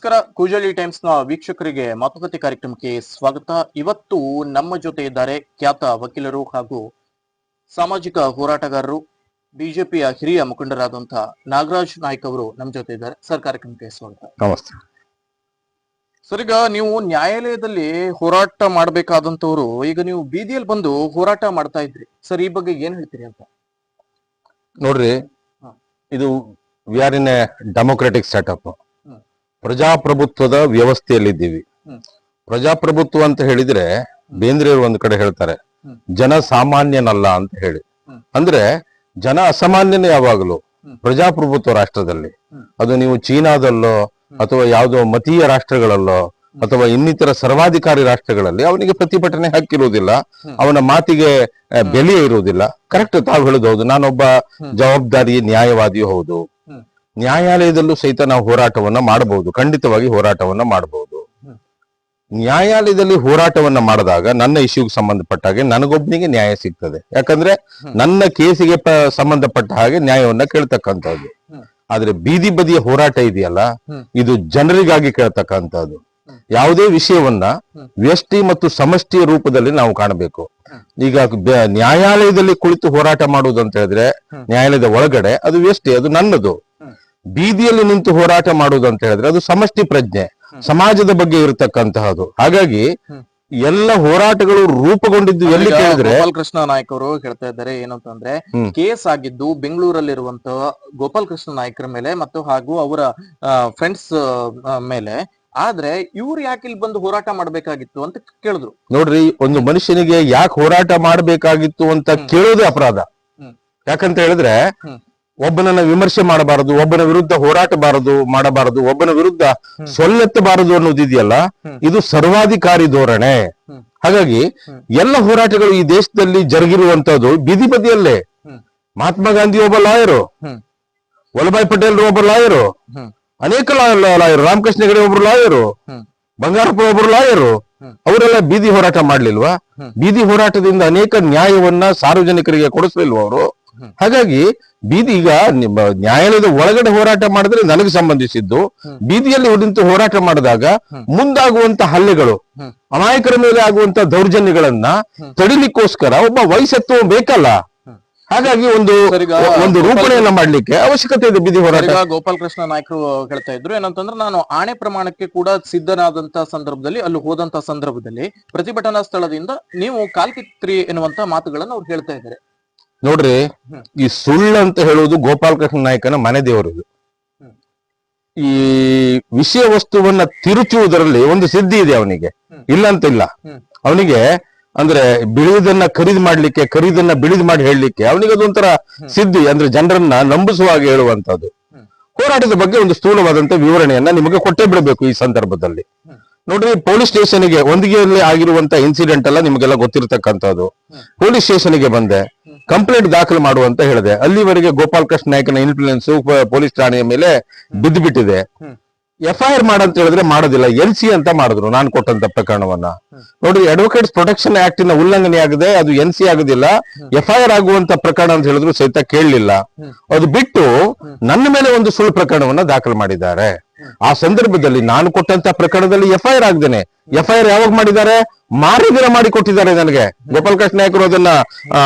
ನಮಸ್ಕಾರ. ಕೂಜಳ್ಳಿ ಟೈಮ್ಸ್ ನ ವೀಕ್ಷಕರಿಗೆ ಮಾತುಕತೆ ಕಾರ್ಯಕ್ರಮಕ್ಕೆ ಸ್ವಾಗತ. ಇವತ್ತು ನಮ್ಮ ಜೊತೆ ಇದ್ದಾರೆ ಖ್ಯಾತ ವಕೀಲರು ಹಾಗೂ ಸಾಮಾಜಿಕ ಹೋರಾಟಗಾರರು, ಬಿಜೆಪಿಯ ಹಿರಿಯ ಮುಖಂಡರಾದಂತಹ ನಾಗರಾಜ್ ನಾಯ್ಕ್ ಅವರು ನಮ್ಮ ಜೊತೆ ಇದ್ದಾರೆ. ಸರ್, ಕಾರ್ಯಕ್ರಮಕ್ಕೆ ಸ್ವಾಗತ. ನಮಸ್ತೆ ಸರ್, ಈಗ ನೀವು ನ್ಯಾಯಾಲಯದಲ್ಲಿ ಹೋರಾಟ ಮಾಡಬೇಕಾದಂತವ್ರು ಈಗ ನೀವು ಬೀದಿಯಲ್ಲಿ ಬಂದು ಹೋರಾಟ ಮಾಡ್ತಾ ಇದ್ರಿ. ಸರ್, ಈ ಬಗ್ಗೆ ಏನ್ ಹೇಳ್ತೀರಿ ಅಂತ? ನೋಡ್ರಿ, ಇದು we are in a democratic setup. ಪ್ರಜಾಪ್ರಭುತ್ವದ ವ್ಯವಸ್ಥೆಯಲ್ಲಿದ್ದೀವಿ. ಪ್ರಜಾಪ್ರಭುತ್ವ ಅಂತ ಹೇಳಿದ್ರೆ ಬೇಂದ್ರೆಯವರು ಒಂದ್ ಕಡೆ ಹೇಳ್ತಾರೆ, ಜನ ಸಾಮಾನ್ಯನಲ್ಲ ಅಂತ ಹೇಳಿ. ಅಂದ್ರೆ ಜನ ಅಸಾಮಾನ್ಯನೇ ಯಾವಾಗಲೂ ಪ್ರಜಾಪ್ರಭುತ್ವ ರಾಷ್ಟ್ರದಲ್ಲಿ. ಅದು ನೀವು ಚೀನಾದಲ್ಲೋ ಅಥವಾ ಯಾವುದೋ ಮತೀಯ ರಾಷ್ಟ್ರಗಳಲ್ಲೋ ಅಥವಾ ಇನ್ನಿತರ ಸರ್ವಾಧಿಕಾರಿ ರಾಷ್ಟ್ರಗಳಲ್ಲಿ ಅವನಿಗೆ ಪ್ರತಿಭಟನೆ ಹಕ್ಕಿರುವುದಿಲ್ಲ, ಅವನ ಮಾತಿಗೆ ಬೆಲೆ ಇರುವುದಿಲ್ಲ. ಕರೆಕ್ಟ್, ತಾವು ಹೇಳುದು. ನಾನೊಬ್ಬ ಜವಾಬ್ದಾರಿ ನ್ಯಾಯವಾದಿಯೂ ಹೌದು. ನ್ಯಾಯಾಲಯದಲ್ಲೂ ಸಹಿತ ನಾವು ಹೋರಾಟವನ್ನ ಮಾಡಬಹುದು, ಖಂಡಿತವಾಗಿ ಹೋರಾಟವನ್ನ ಮಾಡಬಹುದು. ನ್ಯಾಯಾಲಯದಲ್ಲಿ ಹೋರಾಟವನ್ನ ಮಾಡಿದಾಗ ನನ್ನ ಇಶ್ಯೂಗೆ ಸಂಬಂಧಪಟ್ಟ ಹಾಗೆ ನನಗೊಬ್ಬನಿಗೆ ನ್ಯಾಯ ಸಿಗ್ತದೆ. ಯಾಕಂದ್ರೆ ನನ್ನ ಕೇಸಿಗೆ ಸಂಬಂಧಪಟ್ಟ ಹಾಗೆ ನ್ಯಾಯವನ್ನ ಕೇಳ್ತಕ್ಕಂಥದ್ದು. ಆದ್ರೆ ಬೀದಿ ಬದಿಯ ಹೋರಾಟ ಇದೆಯಲ್ಲ, ಇದು ಜನರಿಗಾಗಿ ಕೇಳ್ತಕ್ಕಂಥದ್ದು. ಯಾವುದೇ ವಿಷಯವನ್ನ ವ್ಯಷ್ಟಿ ಮತ್ತು ಸಮಷ್ಟಿಯ ರೂಪದಲ್ಲಿ ನಾವು ಕಾಣಬೇಕು. ಈಗ ನ್ಯಾಯಾಲಯದಲ್ಲಿ ಕುಳಿತು ಹೋರಾಟ ಮಾಡುವುದು ಅಂತ ಹೇಳಿದ್ರೆ ನ್ಯಾಯಾಲಯದ ಒಳಗಡೆ ಅದು ವ್ಯಷ್ಟಿ, ಅದು ನನ್ನದು. ಬೀದಿಯಲ್ಲಿ ನಿಂತು ಹೋರಾಟ ಮಾಡುವುದು ಅಂತ ಹೇಳಿದ್ರೆ ಅದು ಸಮಷ್ಟಿ ಪ್ರಜ್ಞೆ, ಸಮಾಜದ ಬಗ್ಗೆ ಇರತಕ್ಕಂತಹದ್ದು. ಹಾಗಾಗಿ ಎಲ್ಲ ಹೋರಾಟಗಳು ರೂಪುಗೊಂಡಿದ್ದು ಎಲ್ಲಿ ಕೇಳಿದ್ರೆ, ಗೋಪಾಲ್ ಕೃಷ್ಣ ನಾಯ್ಕ್ ಅವರು ಹೇಳ್ತಾ ಇದ್ದಾರೆ ಏನಂತಂದ್ರೆ, ಕೇಸ್ ಆಗಿದ್ದು ಬೆಂಗಳೂರಲ್ಲಿರುವಂತಹ ಗೋಪಾಲ್ ಕೃಷ್ಣ ನಾಯ್ಕರ ಮೇಲೆ ಮತ್ತು ಹಾಗೂ ಅವರ ಫ್ರೆಂಡ್ಸ್ ಮೇಲೆ. ಆದ್ರೆ ಇವ್ರು ಯಾಕೆ ಇಲ್ಲಿ ಬಂದು ಹೋರಾಟ ಮಾಡ್ಬೇಕಾಗಿತ್ತು ಅಂತ ಕೇಳಿದ್ರು. ನೋಡ್ರಿ, ಒಂದು ಮನುಷ್ಯನಿಗೆ ಯಾಕೆ ಹೋರಾಟ ಮಾಡ್ಬೇಕಾಗಿತ್ತು ಅಂತ ಕೇಳೋದೇ ಅಪರಾಧ. ಯಾಕಂತ ಹೇಳಿದ್ರೆ ಒಬ್ಬನನ್ನ ವಿಮರ್ಶೆ ಮಾಡಬಾರದು, ಒಬ್ಬನ ವಿರುದ್ಧ ಹೋರಾಟ ಮಾಡಬಾರದು, ಒಬ್ಬನ ವಿರುದ್ಧ ಸೊಲ್ಲೆತ್ತಬಾರದು ಅನ್ನೋದಿದೆಯಲ್ಲ, ಇದು ಸರ್ವಾಧಿಕಾರಿ ಧೋರಣೆ. ಹಾಗಾಗಿ ಎಲ್ಲ ಹೋರಾಟಗಳು ಈ ದೇಶದಲ್ಲಿ ಜರುಗಿರುವಂತದ್ದು ಬೀದಿ ಬದಿಯಲ್ಲೇ. ಮಹಾತ್ಮ ಗಾಂಧಿ ಒಬ್ಬ ಲಾಯರು, ವಲ್ಲಭಾಯ್ ಪಟೇಲ್ ಒಬ್ಬ ಲಾಯರು, ಅನೇಕ ಲಾಯರು, ರಾಮಕೃಷ್ಣ ಹೆಗಡೆ ಒಬ್ರು ಲಾಯರು, ಬಂಗಾರಪ್ಪ ಒಬ್ರು ಲಾಯರು. ಅವರೆಲ್ಲ ಬೀದಿ ಹೋರಾಟ ಮಾಡ್ಲಿಲ್ವಾ? ಬೀದಿ ಹೋರಾಟದಿಂದ ಅನೇಕ ನ್ಯಾಯವನ್ನ ಸಾರ್ವಜನಿಕರಿಗೆ ಕೊಡಿಸ್ಲಿಲ್ವಾ ಅವರು? ಹಾಗಾಗಿ ಬೀದಿ, ಈಗ ನ್ಯಾಯಾಲಯದ ಒಳಗಡೆ ಹೋರಾಟ ಮಾಡಿದ್ರೆ ನನಗೆ ಸಂಬಂಧಿಸಿದ್ದು, ಬೀದಿಯಲ್ಲಿ ನಿಂತು ಹೋರಾಟ ಮಾಡಿದಾಗ ಮುಂದಾಗುವಂತ ಹಲ್ಲೆಗಳು, ಅಮಾಯಕರ ಮೇಲೆ ಆಗುವಂತ ದೌರ್ಜನ್ಯಗಳನ್ನ ತಡಿಲಿಕ್ಕೋಸ್ಕರ ಒಬ್ಬ ವಯಸ್ಸೆತ್ತುವ ಬೇಕಲ್ಲ. ಹಾಗಾಗಿ ಒಂದು ರೂಪಣೆಯನ್ನ ಮಾಡ್ಲಿಕ್ಕೆ ಅವಶ್ಯಕತೆ ಇದೆ ಬೀದಿ ಹೋರಾಟ. ಗೋಪಾಲ್ ಕೃಷ್ಣ ನಾಯ್ಕರು ಹೇಳ್ತಾ ಇದ್ರು ಏನಂತಂದ್ರೆ, ನಾನು ಆಣೆ ಪ್ರಮಾಣಕ್ಕೆ ಕೂಡ ಸಿದ್ಧನಾದಂತ ಸಂದರ್ಭದಲ್ಲಿ, ಅಲ್ಲಿ ಹೋದಂತ ಸಂದರ್ಭದಲ್ಲಿ ಪ್ರತಿಭಟನಾ ಸ್ಥಳದಿಂದ ನೀವು ಕಾಲ್ಕಿತ್ರಿ ಎನ್ನುವಂತ ಮಾತುಗಳನ್ನ ಅವ್ರು ಹೇಳ್ತಾ ಇದ್ದಾರೆ. ನೋಡ್ರಿ, ಈ ಸುಳ್ಳು ಅಂತ ಹೇಳುವುದು ಗೋಪಾಲ್ ಕೃಷ್ಣ ನಾಯ್ಕನ ಮನೆ ದೇವರು. ಈ ವಿಷಯ ವಸ್ತುವನ್ನ ತಿರುಚುವುದರಲ್ಲಿ ಒಂದು ಸಿದ್ಧಿ ಇದೆ ಅವನಿಗೆ, ಇಲ್ಲ ಅಂತಿಲ್ಲ. ಅವನಿಗೆ ಅಂದ್ರೆ ಬಿಳಿದನ್ನ ಖರೀದಿ ಮಾಡ್ಲಿಕ್ಕೆ, ಖರೀದನ್ನ ಬಿಳಿದ್ ಮಾಡಿ ಹೇಳಲಿಕ್ಕೆ ಅವನಿಗೆ ಅದೊಂಥರ ಸಿದ್ಧಿ. ಅಂದ್ರೆ ಜನರನ್ನ ನಂಬಿಸುವ ಹಾಗೆ ಹೇಳುವಂತದ್ದು. ಹೋರಾಟದ ಬಗ್ಗೆ ಒಂದು ಸ್ಥೂಲವಾದಂತ ವಿವರಣೆಯನ್ನ ನಿಮಗೆ ಕೊಟ್ಟೇ ಬಿಡಬೇಕು ಈ ಸಂದರ್ಭದಲ್ಲಿ. ನೋಡ್ರಿ, ಪೊಲೀಸ್ ಸ್ಟೇಷನ್ಗೆ ಒಂದಿಗೆಯಲ್ಲಿ ಆಗಿರುವಂತ ಇನ್ಸಿಡೆಂಟ್ ಎಲ್ಲ ನಿಮಗೆಲ್ಲ ಗೊತ್ತಿರತಕ್ಕಂಥದ್ದು. ಪೊಲೀಸ್ ಸ್ಟೇಷನ್ಗೆ ಬಂದೆ, ಕಂಪ್ಲೇಂಟ್ ದಾಖಲು ಮಾಡುವಂತ ಹೇಳಿದೆ. ಅಲ್ಲಿವರೆಗೆ ಗೋಪಾಲ್ ಕೃಷ್ಣ ನಾಯ್ಕನ ಇನ್ಫ್ಲೂಯೆನ್ಸ್ ಪೊಲೀಸ್ ಠಾಣೆಯ ಮೇಲೆ ಬಿದ್ದು ಬಿಟ್ಟಿದೆ. FIR ಮಾಡಂತ ಹೇಳಿದ್ರೆ ಮಾಡೋದಿಲ್ಲ, NC ಅಂತ ಮಾಡಿದ್ರು ನಾನು ಕೊಟ್ಟಂತ ಪ್ರಕರಣವನ್ನ. ನೋಡ್ರಿ, ಅಡ್ವೊಕೇಟ್ಸ್ ಪ್ರೊಟೆಕ್ಷನ್ ಆಕ್ಟ್ ನ ಉಲ್ಲಂಘನೆ ಆಗಿದೆ, ಅದು NC ಆಗುದಿಲ್ಲ. FIR ಆಗುವಂತ ಪ್ರಕರಣ ಅಂತ ಹೇಳಿದ್ರು ಸಹಿತ ಕೇಳಲಿಲ್ಲ. ಅದು ಬಿಟ್ಟು ನನ್ನ ಮೇಲೆ ಒಂದು ಸುಳ್ಳು ಪ್ರಕರಣವನ್ನ ದಾಖಲು ಮಾಡಿದ್ದಾರೆ. ಆ ಸಂದರ್ಭದಲ್ಲಿ ನಾನು ಕೊಟ್ಟಂತ ಪ್ರಕರಣದಲ್ಲಿ FIR ಆಗದೇನೆ, FIR ಯಾವಾಗ ಮಾಡಿದ್ದಾರೆ? ಮಾರನೇ ದಿನ ಮಾಡಿ ಕೊಟ್ಟಿದ್ದಾರೆ ನನಗೆ. ಗೋಪಾಲ್ ಕೃಷ್ಣ ನಾಯ್ಕರು ಅದನ್ನ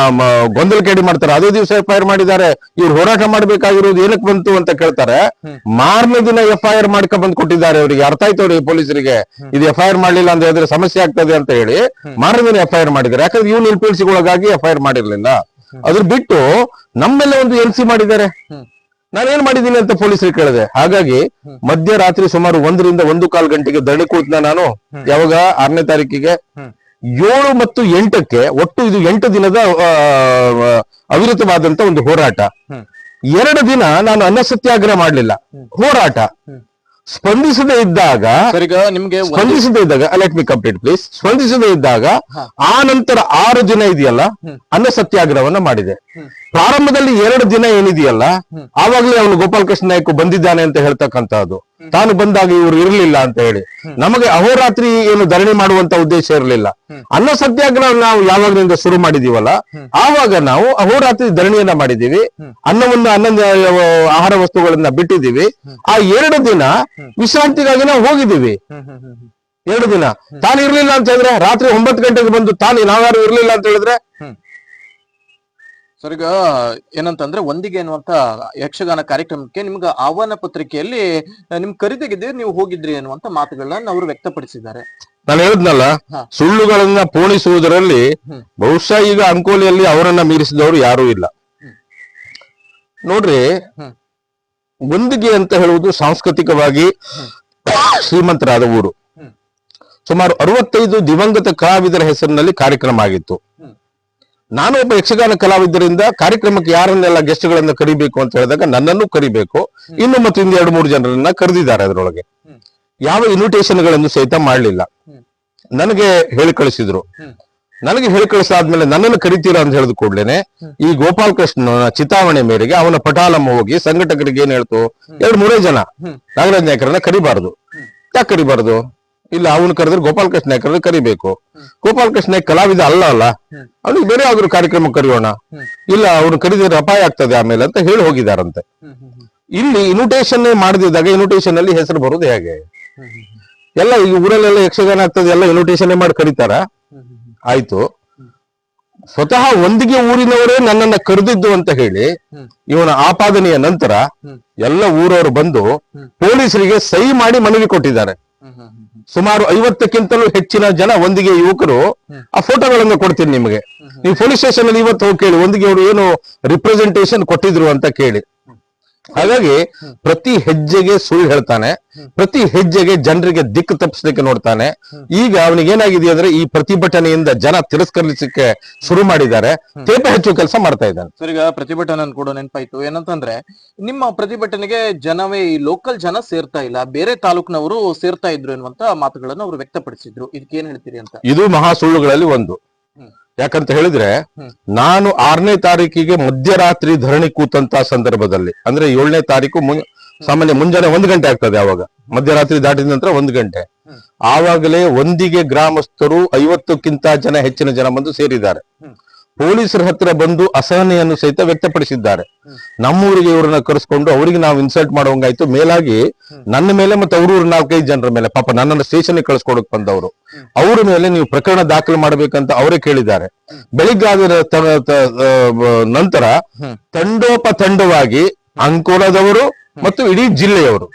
ಗೊಂದಲಕ್ಕೇಡಿ ಮಾಡ್ತಾರೆ. ಅದೇ ದಿವಸ FIR ಮಾಡಿದ್ದಾರೆ. ಇವ್ರು ಹೋರಾಟ ಮಾಡ್ಬೇಕಾಗಿರೋದು ಏನಕ್ಕೆ ಬಂತು ಅಂತ ಕೇಳ್ತಾರೆ. ಮಾರನೇ ದಿನ FIR ಮಾಡ್ಕೊಂಡ್ ಬಂದು ಕೊಟ್ಟಿದ್ದಾರೆ ಅವರಿಗೆ. ಅರ್ಥ ಆಯ್ತು ಅವ್ರಿಗೆ, ಪೊಲೀಸರಿಗೆ, ಇದು FIR ಮಾಡ್ಲಿಲ್ಲ ಅಂತ ಹೇಳಿದ್ರೆ ಸಮಸ್ಯೆ ಆಗ್ತದೆ ಅಂತ ಹೇಳಿ ಮಾರನೇ ದಿನ FIR ಮಾಡಿದ್ದಾರೆ. ಯಾಕಂದ್ರೆ ಇವ್ನು ಇನ್ಫ್ಲೂಯೆನ್ಸ್ಗೊಳಗಾಗಿ FIR ಮಾಡಿರ್ಲಿಲ್ಲ. ಅದ್ರ ಬಿಟ್ಟು ನಮ್ಮೆಲ್ಲ ಒಂದು NC ಮಾಡಿದ್ದಾರೆ. ನಾನೇನ್ ಮಾಡಿದ್ದೀನಿ ಅಂತ ಪೊಲೀಸರಿಗೆ ಕೇಳಿದೆ. ಹಾಗಾಗಿ ಮಧ್ಯರಾತ್ರಿ ಸುಮಾರು 1 ರಿಂದ 1:15 ಗಂಟೆಗೆ ಧರಣಿ ಕೂತ್ನ ನಾನು. ಯಾವಾಗ? 6ನೇ ತಾರೀಕಿಗೆ 7 ಮತ್ತು 8ಕ್ಕೆ ಒಟ್ಟು ಇದು 8 ದಿನದ ಅವಿರತವಾದಂತ ಒಂದು ಹೋರಾಟ. 2 ದಿನ ನಾನು ಅನ್ನ ಸತ್ಯಾಗ್ರಹ ಮಾಡ್ಲಿಲ್ಲ, ಹೋರಾಟ. ಸ್ಪಂದಿಸದೇ ಇದ್ದಾಗ ಲೆಟ್ ಮಿ ಕಂಪ್ಲೀಟ್ ಪ್ಲೀಸ್. ಸ್ಪಂದಿಸದೇ ಇದ್ದಾಗ ಆ ನಂತರ 6 ದಿನ ಇದೆಯಲ್ಲ ಅನ್ನ ಸತ್ಯಾಗ್ರಹವನ್ನ ಮಾಡಿದೆ. ಪ್ರಾರಂಭದಲ್ಲಿ 2 ದಿನ ಏನಿದೆಯಲ್ಲ ಆವಾಗಲೇ ಅವನು ಗೋಪಾಲ್ ಕೃಷ್ಣ ನಾಯ್ಕ ಬಂದಿದ್ದಾನೆ ಅಂತ ಹೇಳ್ತಕ್ಕಂಥದ್ದು. ತಾನು ಬಂದಾಗ ಇವರು ಇರಲಿಲ್ಲ ಅಂತ ಹೇಳಿ. ನಮಗೆ ಅಹೋರಾತ್ರಿ ಏನು ಧರಣಿ ಮಾಡುವಂತ ಉದ್ದೇಶ ಇರಲಿಲ್ಲ. ಅನ್ನ ಸತ್ಯಾಗ್ರಹ ನಾವು ಯಾವಾಗಲಿಂದ ಶುರು ಮಾಡಿದೀವಲ್ಲ, ಆವಾಗ ನಾವು ಅಹೋರಾತ್ರಿ ಧರಣಿಯನ್ನ ಮಾಡಿದೀವಿ. ಅನ್ನದ ಆಹಾರ ವಸ್ತುಗಳನ್ನ ಬಿಟ್ಟಿದೀವಿ. ಆ 2 ದಿನ ವಿಶ್ರಾಂತಿಗಾಗಿ ನಾವು ಹೋಗಿದ್ದೀವಿ. 2 ದಿನ ತಾನು ಇರ್ಲಿಲ್ಲ ಅಂತ ಹೇಳಿದ್ರೆ ರಾತ್ರಿ 9 ಗಂಟೆಗೆ ಬಂದು ನಾವ್ಯಾರು ಇರ್ಲಿಲ್ಲ ಅಂತ ಹೇಳಿದ್ರೆ. ಸರ್, ಈಗ ಏನಂತಂದ್ರೆ ಒಂದಿಗೆ ಅನ್ನುವಂತ ಯಕ್ಷಗಾನ ಕಾರ್ಯಕ್ರಮಕ್ಕೆ ನಿಮ್ಗೆ ಆಹ್ವಾನ ಪತ್ರಿಕೆಯಲ್ಲಿ ನಿಮ್ ಕರೆದಿದ್ದೆ, ನೀವು ಹೋಗಿದ್ರಿ ಅನ್ನುವಂತ ಮಾತುಗಳನ್ನ ಅವರು ವ್ಯಕ್ತಪಡಿಸಿದ್ದಾರೆ. ನಾನು ಹೇಳಿದ್ನಲ್ಲ, ಸುಳ್ಳುಗಳನ್ನ ಪೋಣಿಸುವುದರಲ್ಲಿ ಬಹುಶಃ ಈಗ ಅಂಕೋಲಿಯಲ್ಲಿ ಅವರನ್ನ ಮೀರಿಸಿದವರು ಯಾರೂ ಇಲ್ಲ. ನೋಡ್ರಿ, ಒಂದಿಗೆ ಅಂತ ಹೇಳುವುದು ಸಾಂಸ್ಕೃತಿಕವಾಗಿ ಶ್ರೀಮಂತರಾದ ಊರು. ಸುಮಾರು 65 ದಿವಂಗತ ಕಲಾವಿದರ ಹೆಸರಿನಲ್ಲಿ ಕಾರ್ಯಕ್ರಮ ಆಗಿತ್ತು. ನಾನು ಒಬ್ಬ ಯಕ್ಷಗಾನ ಕಲಾವಿದರಿಂದ ಕಾರ್ಯಕ್ರಮಕ್ಕೆ ಯಾರನ್ನೆಲ್ಲ ಗೆಸ್ಟ್ ಗಳನ್ನ ಕರಿಬೇಕು ಅಂತ ಹೇಳಿದಾಗ ನನ್ನನ್ನು ಕರಿಬೇಕು, ಇನ್ನು ಮತ್ತು 2-3 ಜನರನ್ನ ಕರೆದಿದ್ದಾರೆ. ಅದರೊಳಗೆ ಯಾವ ಇನ್ವಿಟೇಷನ್ ಗಳನ್ನು ಸಹಿತ ಮಾಡಲಿಲ್ಲ. ನನಗೆ ಹೇಳಿ ಕಳಿಸಿದ್ರು. ನನಗೆ ಹೇಳಿ ಕಳಿಸಾದ್ಮೇಲೆ ನನ್ನನ್ನು ಕರಿತೀರಾ ಅಂತ ಹೇಳಿದ ಕೂಡ್ಲೇನೆ ಈ ಗೋಪಾಲಕೃಷ್ಣನ ಚಿತಾವಣೆ ಮೇರೆಗೆ ಅವನ ಪಟಾಲಮ್ಮ ಹೋಗಿ ಸಂಘಟಕರಿಗೆ ಏನ್ ಹೇಳ್ತು, 2-3 ಜನ ನಾಗರಾಜ್ ನಾಯ್ಕರನ್ನ ಕರಿಬಾರದು. ಯಾಕೆ ಕರಿಬಾರದು? ಇಲ್ಲ, ಅವನು ಕರೆದ್ರೆ ಗೋಪಾಲಕೃಷ್ಣ ನಾಯ್ಕರನ್ನ ಕರಿಬೇಕು. ಗೋಪಾಲಕೃಷ್ಣ ನಾಯ್ಕ ಕಲಾವಿದ ಅಲ್ಲ, ಅವನಿಗೆ ಬೇರೆ ಯಾವ್ದಾದ್ರು ಕಾರ್ಯಕ್ರಮ ಕರೆಯೋಣ. ಇಲ್ಲ, ಅವನು ಕರೆದಿದ್ರೆ ಅಪಾಯ ಆಗ್ತದೆ ಆಮೇಲೆ ಅಂತ ಹೇಳಿ ಹೋಗಿದಾರಂತೆ. ಇಲ್ಲಿ ಇನ್ವಿಟೇಷನ್ ಮಾಡದಿದ್ದಾಗ ಇನ್ವಿಟೇಷನ್ ಅಲ್ಲಿ ಹೆಸರು ಬರುದು ಹೇಗೆ? ಎಲ್ಲ ಈ ಊರಲ್ಲೆಲ್ಲ ಯಕ್ಷಗಾನ ಆಗ್ತದೆ, ಎಲ್ಲ ಇನ್ವಿಟೇಷನ್ ಮಾಡಿ ಕರೀತಾರ. ಆಯ್ತು, ಸ್ವತಃ ಒಂದಿಗೆ ಊರಿನವರೇ ನನ್ನನ್ನ ಕರೆದಿದ್ದು ಅಂತ ಹೇಳಿ ಇವನ ಆಪಾದನೆಯ ನಂತರ ಎಲ್ಲ ಊರವರು ಬಂದು ಪೊಲೀಸರಿಗೆ ಸಹಿ ಮಾಡಿ ಮನವಿ ಕೊಟ್ಟಿದ್ದಾರೆ. ಸುಮಾರು 50ಕ್ಕಿಂತಲೂ ಹೆಚ್ಚಿನ ಜನ ಒಂದಿಗೆ ಯುವಕರು ಆ ಫೋಟೋಗಳನ್ನು ಕೊಡ್ತೀನಿ ನಿಮಗೆ. ನೀವು ಪೊಲೀಸ್ ಸ್ಟೇಷನ್ ಅಲ್ಲಿ ಇವತ್ತು ಹೋಗಿ ಕೇಳಿ ಒಂದಿಗೆ ಅವರು ಏನು ರಿಪ್ರೆಸೆಂಟೇಷನ್ ಕೊಟ್ಟಿದ್ರು ಅಂತ ಕೇಳಿ. ಹಾಗಾಗಿ ಪ್ರತಿ ಹೆಜ್ಜೆಗೆ ಸುಳ್ಳು ಹೇಳ್ತಾನೆ, ಪ್ರತಿ ಹೆಜ್ಜೆಗೆ ಜನರಿಗೆ ದಿಕ್ಕು ತಪ್ಪಿಸ್ಲಿಕ್ಕೆ ನೋಡ್ತಾನೆ. ಈಗ ಅವನಿಗೆ ಏನಾಗಿದೆ ಅಂದ್ರೆ ಈ ಪ್ರತಿಭಟನೆಯಿಂದ ಜನ ತಿರಸ್ಕರಿಸಲಿಕ್ಕೆ ಶುರು ಮಾಡಿದ್ದಾರೆ, ತೇಪೆ ಹೆಚ್ಚು ಕೆಲಸ ಮಾಡ್ತಾ ಇದ್ದಾನೆ. ಸರ್, ಈಗ ಪ್ರತಿಭಟನೆ ಕೂಡ ನೆನಪಾಯ್ತು. ಏನಂತಂದ್ರೆ ನಿಮ್ಮ ಪ್ರತಿಭಟನೆಗೆ ಜನವೇ ಈ ಲೋಕಲ್ ಜನ ಸೇರ್ತಾ ಇಲ್ಲ, ಬೇರೆ ತಾಲೂಕಿನವರು ಸೇರ್ತಾ ಇದ್ರು ಎನ್ನುವಂತ ಮಾತುಗಳನ್ನು ಅವರು ವ್ಯಕ್ತಪಡಿಸಿದ್ರು. ಇದಕ್ಕೆ ಏನ್ ಹೇಳ್ತೀರಿ ಅಂತ? ಇದು ಮಹಾ ಸುಳ್ಳುಗಳಲ್ಲಿ ಒಂದು. ಯಾಕಂತ ಹೇಳಿದ್ರೆ, ನಾನು 6ನೇ ತಾರೀಕಿಗೆ ಮಧ್ಯರಾತ್ರಿ ಧರಣಿ ಕೂತಂತ ಸಂದರ್ಭದಲ್ಲಿ, ಅಂದ್ರೆ 7ನೇ ತಾರೀಕು ಸಾಮಾನ್ಯ ಮುಂಜಾನೆ 1 ಗಂಟೆ ಆಗ್ತದೆ. ಆವಾಗ ಮಧ್ಯರಾತ್ರಿ ದಾಟಿದ ನಂತರ 1 ಗಂಟೆ. ಆವಾಗಲೇ ಒಂದಿಗೆ ಗ್ರಾಮಸ್ಥರು 50ಕ್ಕಿಂತ ಹೆಚ್ಚಿನ ಜನ ಬಂದು ಸೇರಿದ್ದಾರೆ. ಪೊಲೀಸರ ಹತ್ರ ಬಂದು ಅಸಹನೆಯನ್ನು ಸಹಿತ ವ್ಯಕ್ತಪಡಿಸಿದ್ದಾರೆ. ನಮ್ಮೂರಿಗೆ ಇವರನ್ನ ಕರೆಸ್ಕೊಂಡು ಅವರಿಗೆ ನಾವು ಇನ್ಸಲ್ಟ್ ಮಾಡುವಂಗಾಯ್ತು. ಮೇಲಾಗಿ ನನ್ನ ಮೇಲೆ ಮತ್ತೆ ಅವ್ರೂರ 4-5 ಜನರ ಮೇಲೆ, ಪಾಪ ನನ್ನನ್ನು ಸ್ಟೇಷನ್ ಕಳಿಸ್ಕೊಡಕ್ ಬಂದವರು, ಅವ್ರ ಮೇಲೆ ನೀವು ಪ್ರಕರಣ ದಾಖಲು ಮಾಡ್ಬೇಕಂತ ಅವರೇ ಕೇಳಿದ್ದಾರೆ. ಬೆಳಿಗ್ಗಾದ ನಂತರ ತಂಡೋಪತಂಡವಾಗಿ ಅಂಕೋಲದವರು ಮತ್ತು ಇಡೀ ಜಿಲ್ಲೆಯವರು,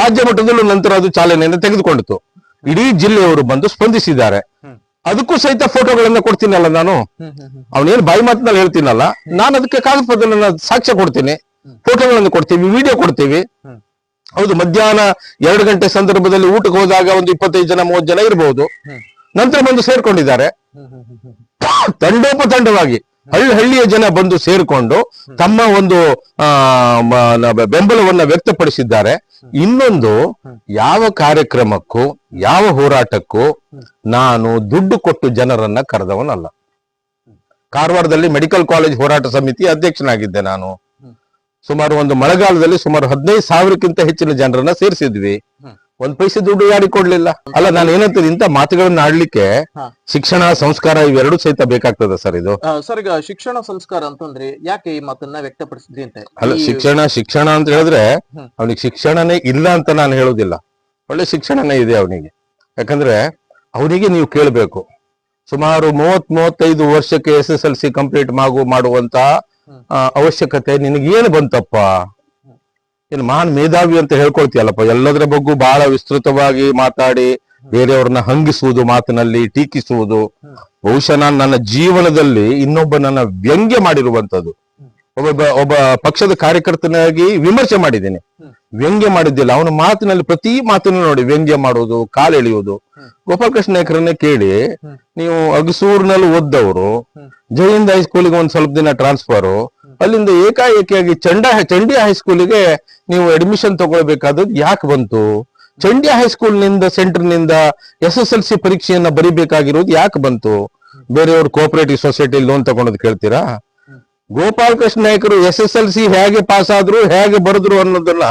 ರಾಜ್ಯ ಮಟ್ಟದಲ್ಲೂ ನಂತರ ಅದು ಚಾಲನೆಯನ್ನು ತೆಗೆದುಕೊಂಡಿತು. ಇಡೀ ಜಿಲ್ಲೆಯವರು ಬಂದು ಸ್ಪಂದಿಸಿದ್ದಾರೆ. ಅದಕ್ಕೂ ಸಹಿತ ಫೋಟೋಗಳನ್ನ ಕೊಡ್ತೀನಲ್ಲ ನಾನು. ಅವನೇನು ಬಾಯಿ ಮಾತಿನಲ್ಲಿ ಹೇಳ್ತೀನಲ್ಲ, ನಾನು ಅದಕ್ಕೆ ಕಾಗದ ಪತ್ರನ ಸಾಕ್ಷ್ಯ ಕೊಡ್ತೀನಿ, ಫೋಟೋಗಳನ್ನು ಕೊಡ್ತೀವಿ, ವಿಡಿಯೋ ಕೊಡ್ತೀವಿ. ಹೌದು, ಮಧ್ಯಾಹ್ನ 2 ಗಂಟೆ ಸಂದರ್ಭದಲ್ಲಿ ಊಟಕ್ಕೆ ಹೋದಾಗ ಒಂದು 25 ಜನ 30 ಜನ ಇರಬಹುದು. ನಂತರ ಬಂದು ಸೇರ್ಕೊಂಡಿದ್ದಾರೆ. ತಂಡೋಪತಂಡವಾಗಿ ಹಳ್ಳಿಯ ಜನ ಬಂದು ಸೇರ್ಕೊಂಡು ತಮ್ಮ ಒಂದು ಬೆಂಬಲವನ್ನ ವ್ಯಕ್ತಪಡಿಸಿದ್ದಾರೆ. ಇನ್ನೊಂದು, ಯಾವ ಕಾರ್ಯಕ್ರಮಕ್ಕೂ ಯಾವ ಹೋರಾಟಕ್ಕೂ ನಾನು ದುಡ್ಡು ಕೊಟ್ಟು ಜನರನ್ನ ಕರೆದವನಲ್ಲ. ಕಾರವಾರದಲ್ಲಿ ಮೆಡಿಕಲ್ ಕಾಲೇಜ್ ಹೋರಾಟ ಸಮಿತಿ ಅಧ್ಯಕ್ಷನಾಗಿದ್ದೆ ನಾನು. ಸುಮಾರು ಒಂದು ಮಳೆಗಾಲದಲ್ಲಿ ಸುಮಾರು 15,000ಕ್ಕಿಂತ ಹೆಚ್ಚಿನ ಜನರನ್ನ ಸೇರಿಸಿದ್ವಿ. 1 ಪೈಸೆ ದುಡ್ಡು ಯಾರಿಗೆ ಕೊಡ್ಲಿಲ್ಲ. ಅಲ್ಲ, ನಾನು ಏನಂತದ್ದು, ಇಂಥ ಮಾತುಗಳನ್ನ ಆಡ್ಲಿಕ್ಕೆ ಶಿಕ್ಷಣ ಸಂಸ್ಕಾರ ಇವೆರಡೂ ಸಹಿತ ಬೇಕಾಗ್ತದ ಸರ್. ಇದು ಸರ್, ಈಗ ಶಿಕ್ಷಣ ಸಂಸ್ಕಾರ ಅಂತಂದ್ರೆ ಯಾಕೆ ಈ ಮಾತನ್ನ ವ್ಯಕ್ತಪಡಿಸಿದ್ರಿ ಅಂತ? ಅಲ್ಲ, ಶಿಕ್ಷಣ ಅಂತ ಹೇಳಿದ್ರೆ ಅವನಿಗೆ ಶಿಕ್ಷಣನೇ ಇಲ್ಲ ಅಂತ ನಾನು ಹೇಳುದಿಲ್ಲ. ಒಳ್ಳೆ ಶಿಕ್ಷಣನೇ ಇದೆ ಅವನಿಗೆ. ಯಾಕಂದ್ರೆ ಅವನಿಗೆ ನೀವು ಕೇಳಬೇಕು, ಸುಮಾರು 30-35 ವರ್ಷಕ್ಕೆ SSLC ಕಂಪ್ಲೀಟ್ ಮಾಡುವಂತ ಅವಶ್ಯಕತೆ ನಿನಗೇನು ಬಂತಪ್ಪ? ಏನು ಮಹಾನ್ ಮೇಧಾವಿ ಅಂತ ಹೇಳ್ಕೊಳ್ತೀಯಲ್ಲಪ್ಪ. ಎಲ್ಲದರ ಬಗ್ಗೆ ಬಹಳ ವಿಸ್ತೃತವಾಗಿ ಮಾತಾಡಿ ಬೇರೆಯವ್ರನ್ನ ಹಂಗಿಸುವುದು, ಮಾತಿನಲ್ಲಿ ಟೀಕಿಸುವುದು. ಬಹುಶಃ ನಾನು ನನ್ನ ಜೀವನದಲ್ಲಿ ಇನ್ನೊಬ್ಬನನ್ನ ವ್ಯಂಗ್ಯ ಮಾಡಿರುವಂತದ್ದು, ಒಬ್ಬ ಪಕ್ಷದ ಕಾರ್ಯಕರ್ತನಾಗಿ ವಿಮರ್ಶೆ ಮಾಡಿದ್ದೇನೆ, ವ್ಯಂಗ್ಯ ಮಾಡಿದ್ದಿಲ್ಲ. ಅವನ ಮಾತಿನಲ್ಲಿ ಪ್ರತಿ ಮಾತನ್ನು ನೋಡಿ ವ್ಯಂಗ್ಯ ಮಾಡುವುದು, ಕಾಲೆಳೆಯುವುದು. ಗೋಪಾಲಕೃಷ್ಣ ನಾಯ್ಕರನ್ನೇ ಕೇಳಿ, ನೀವು ಅಗಸೂರ್ನಲ್ಲಿ ಓದ್ದವರು, ಜೈಹಿಂದ್ ಹೈಸ್ಕೂಲಿಗೆ ಒಂದ್ ಸ್ವಲ್ಪ ದಿನ ಟ್ರಾನ್ಸ್ಫರ್, ಅಲ್ಲಿಂದ ಏಕಾಏಕಿಯಾಗಿ ಚಂಡಿ ಹೈಸ್ಕೂಲಿಗೆ ನೀವು ಅಡ್ಮಿಷನ್ ತಗೊಳ್ಬೇಕಾದದ್ದು ಯಾಕೆ ಬಂತು? ಚಂಡಿ ಹೈಸ್ಕೂಲ್ ನಿಂದ ಸೆಂಟರ್ ನಿಂದ SSLC ಪರೀಕ್ಷೆಯನ್ನ ಬರಿಬೇಕಾಗಿರೋದು ಯಾಕೆ ಬಂತು? ಬೇರೆಯವ್ರು ಕೋಆಪರೇಟಿವ್ ಸೊಸೈಟಿ ಲೋನ್ ತಗೊಂಡದ್ ಕೇಳ್ತೀರಾ? ಗೋಪಾಲಕೃಷ್ಣ ನಾಯ್ಕರು SSLC ಹೇಗೆ ಪಾಸ್ ಆದ್ರು ಹೇಗೆ ಬರೆದ್ರು ಅನ್ನೋದನ್ನ